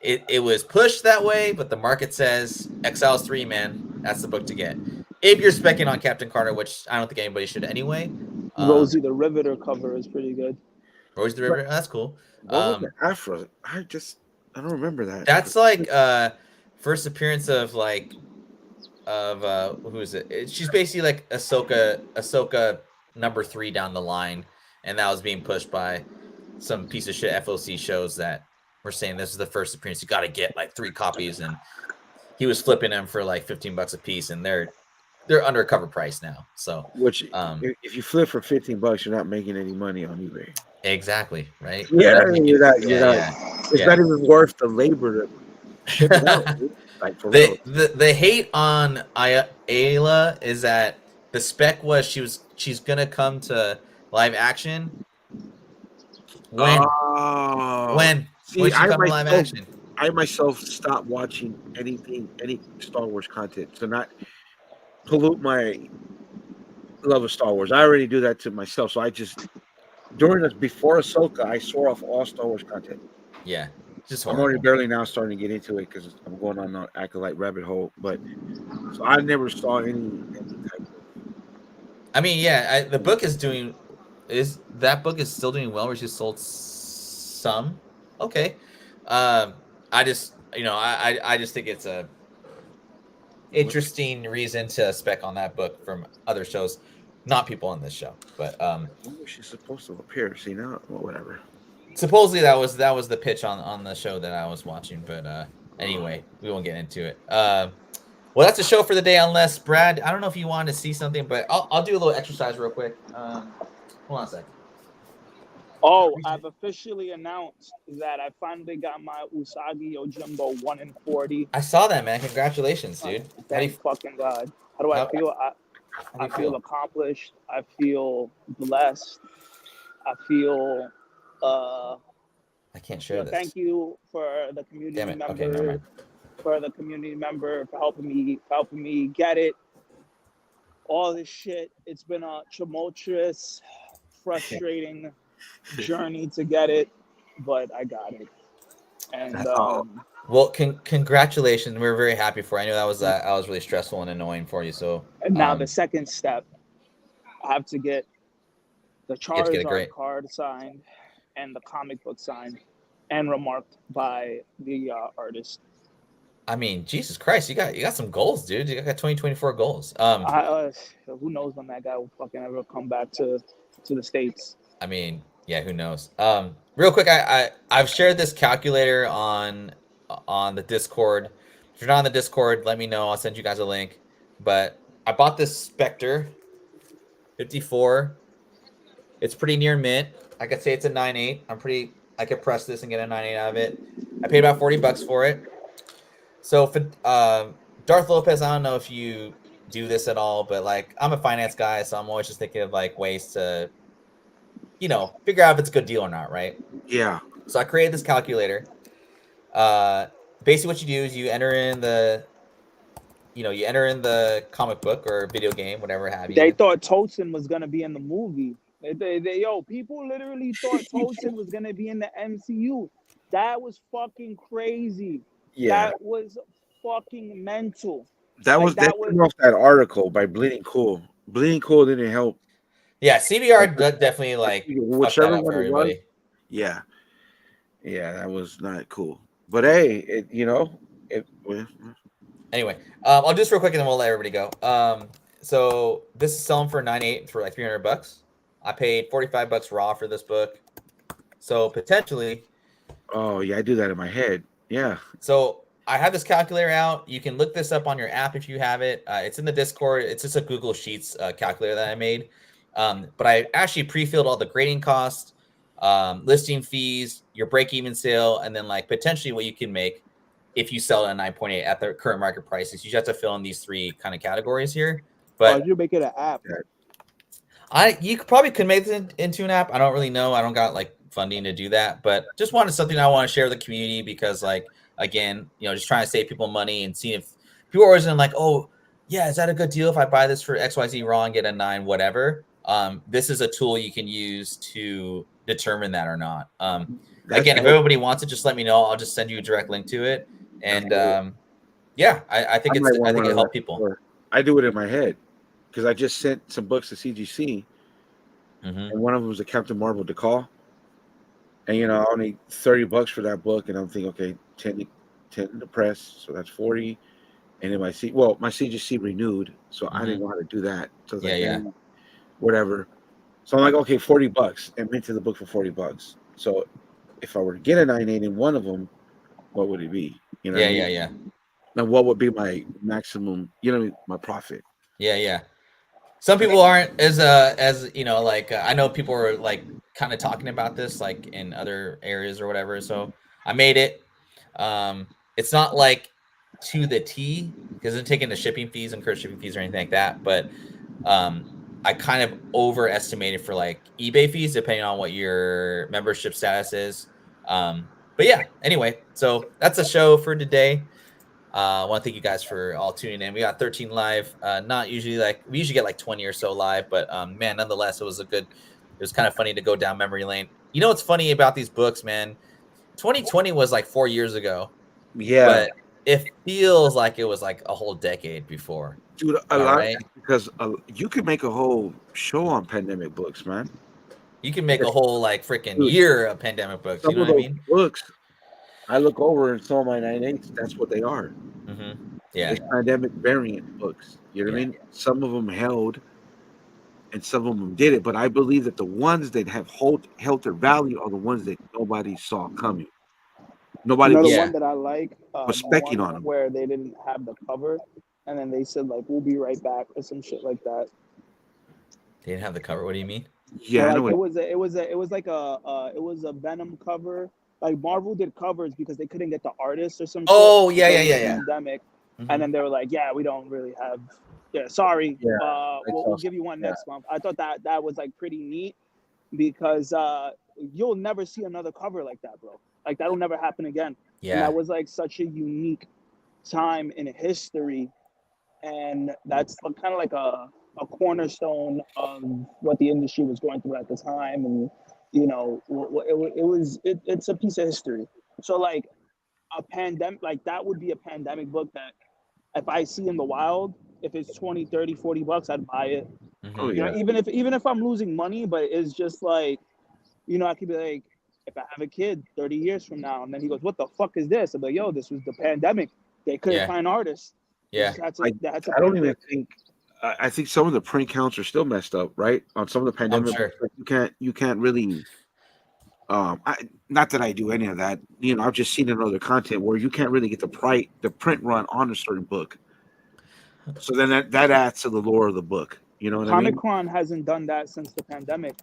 it was pushed that way, but the market says Exiles 3, man. That's the book to get. If you're specking on Captain Carter, which I don't think anybody should anyway. Rosie the Riveter cover is pretty good. Rosie the Riveter, that's cool. What was the Afro? I don't remember that. That's like first appearance of who is it? She's basically like Ahsoka number 3 down the line, and that was being pushed by some piece of shit FOC shows that were saying this is the first appearance. You got to get like 3 copies, and he was flipping them for like $15 a piece, and they're under cover price now. So, which if you flip for $15, you're not making any money on eBay. Exactly, right? Yeah, you're not. It's not even worth the labor to ship it out. Like for real. The hate on Ayla is that the spec was she's gonna come to live action. When? See, when she come to live action? I myself stopped watching any Star Wars content to not pollute my love of Star Wars. I already do that to myself, so I just before Ahsoka, I swore off all Star Wars content. Yeah, just I'm only barely now starting to get into it because I'm going on an acolyte rabbit hole. But so I never saw any type of. I mean, the book is doing. That book is still doing well? Where she sold some. Okay, I just I just think it's a interesting reason to spec on that book from other shows, not people on this show. But she's supposed to appear. See now, well, whatever. Supposedly that was the pitch on the show that I was watching. But anyway, we won't get into it. Well, that's the show for the day. Unless Brad, I don't know if you wanted to see something, but I'll do a little exercise real quick. Hold on a second. Oh, I've officially announced that I finally got my Usagi Yojimbo 1 in 40. I saw that, man. Congratulations, dude. Thank fucking God. How do I feel? I feel accomplished. I feel blessed. I feel I can't share this. Thank you for the community member. Okay, never mind. For the community member for helping me get it. All this shit. It's been a tumultuous, frustrating journey to get it, but I got it. And well, congratulations. We're very happy for you. I know that was really stressful and annoying for you. So and now the second step, I have to get the Charizard card signed and the comic book signed and remarked by the artist. I mean, Jesus Christ, you got some goals, dude. You got 2024 goals. Who knows when that guy will fucking ever come back to the States? I mean, yeah, who knows? Real quick, I've shared this calculator on the Discord. If you're not on the Discord, let me know. I'll send you guys a link. But I bought this Spectre 54. It's pretty near mint. I could say it's a 9.8. I'm pretty I could press this and get a 9.8 out of it. I paid about $40 for it. So for Darth Lopez, I don't know if you do this at all, but like I'm a finance guy, so I'm always just thinking of like ways to, figure out if it's a good deal or not, right? Yeah. So I created this calculator. Basically what you do is you enter in the comic book or video game, whatever have you. They thought Tosin was gonna be in the movie. People literally thought Tosin was gonna be in the MCU. That was fucking crazy. Yeah. That was fucking mental. That was off that article by Bleeding Cool. Bleeding Cool didn't help. Yeah, CBR definitely like whichever one it was. Yeah. Yeah, that was not cool. But hey, Anyway, I'll do this real quick and then we'll let everybody go. So this is selling for 9.8 for like $300. I paid $45 raw for this book. So potentially. Oh yeah, I do that in my head. Yeah. So I have this calculator out. You can look this up on your app if you have it. It's in the Discord. It's just a Google Sheets calculator that I made. But I actually pre-filled all the grading costs, listing fees, your break-even sale, and then like potentially what you can make if you sell it at 9.8 at the current market prices. You just have to fill in these three kind of categories here. But you make it an app. You probably could make it into an app. I don't really know. I don't got like funding to do that, but just wanted something I want to share with the community because like, again, just trying to save people money and seeing if people are always like, oh yeah, is that a good deal if I buy this for XYZ raw and get a 9, whatever. This is a tool you can use to determine that or not. Again, if everybody wants it, just let me know. I'll just send you a direct link to it. And I think it helped people. I do it in my head because I just sent some books to CGC, and one of them was a Captain Marvel decall. And I only $30 for that book, and I'm thinking, okay, 10 in the press, so that's 40. And then my CGC renewed, so I didn't know how to do that. So whatever. So I'm like, okay, $40, and minted the book for $40. So if I were to get a 9.8 in one of them, what would it be? Yeah. Now, what would be my maximum? My profit. Yeah. Some people aren't as I know people are like kind of talking about this like in other areas or whatever. So I made it. It's not like to the T because it's taking the shipping fees, incurred shipping fees or anything like that. But I kind of overestimated for like eBay fees depending on what your membership status is. But yeah, anyway, so that's a show for today. I want to thank you guys for all tuning in. We got 13 live. Not usually we usually get like 20 or so live, but man, nonetheless, it was kind of funny to go down memory lane. You know what's funny about these books, man? 2020 was like 4 years ago. Yeah. But it feels like it was like a whole decade before. Dude, because you could make a whole show on pandemic books, man. You can make a whole like freaking year of pandemic books. You know what I mean? Books. I look over and saw my 9.8s. That's what they are. Yeah. It's pandemic variant books. You know what I mean? Some of them held and some of them did it. But I believe that the ones that have held their value are the ones that nobody saw coming. Nobody the one that I like was specking on them. Where they didn't have the cover and then they said like we'll be right back or some shit like that. They didn't have the cover. What do you mean? Yeah, so, like, it was a Venom cover. Like Marvel did covers because they couldn't get the artists or some. Oh shit yeah. Pandemic, and then they were like, "Yeah, we don't really have. Yeah, sorry. Yeah, we'll give you one next month." I thought that was like pretty neat because you'll never see another cover like that, bro. Like that'll never happen again. Yeah, and that was like such a unique time in history, and that's kind of like a cornerstone of what the industry was going through at the time, and. It's a piece of history. So like a pandemic, like that would be a pandemic book that if I see in the wild, if it's 20, 30, $40, I'd buy it. Oh, yeah. Even if I'm losing money, but it's just like, I could be like, if I have a kid 30 years from now, and then he goes, what the fuck is this? I'm like, yo, this was the pandemic. They couldn't find artists. Yeah. I think some of the print counts are still messed up, right? On some of the pandemic, you can't really. Not that I do any of that. I've just seen in other content where you can't really get the print run on a certain book. So then that adds to the lore of the book. You know what I mean? Comic-Con hasn't done that since the pandemic.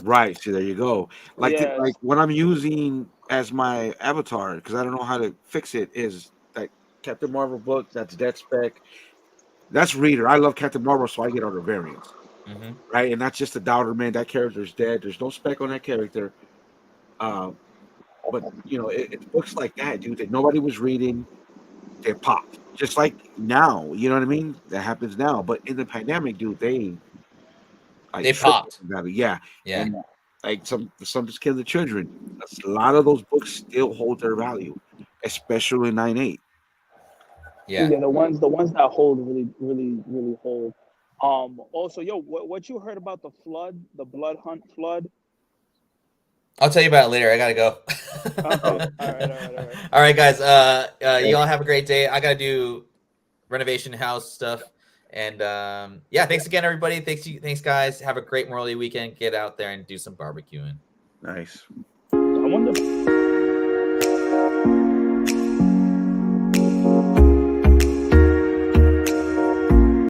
Right. See, there you go. Like Yes. like what I'm using as my avatar because I don't know how to fix it is that Captain Marvel book. That's Dead Spec. That's Reader. I love Captain Marvel, so I get all the variants. Right, and that's just a doubter man. That character's dead. There's no spec on that character. But you know, it's books like that, dude, that nobody was reading. They popped just like now. You know what I mean? That happens now. But in the pandemic, dude, they popped. Yeah, yeah. And like some just kill the children. A lot of those books still hold their value, especially 9.8. Yeah, the ones that hold really hold. Also, yo, what you heard about the flood, the blood hunt flood? I'll tell you about it later. I gotta go. Okay. All right. All right, guys. Y'all have a great day. I gotta do renovation house stuff. And yeah, thanks again, everybody. Thanks, guys. Have a great Memorial Day weekend. Get out there and do some barbecuing. Nice. I wonder.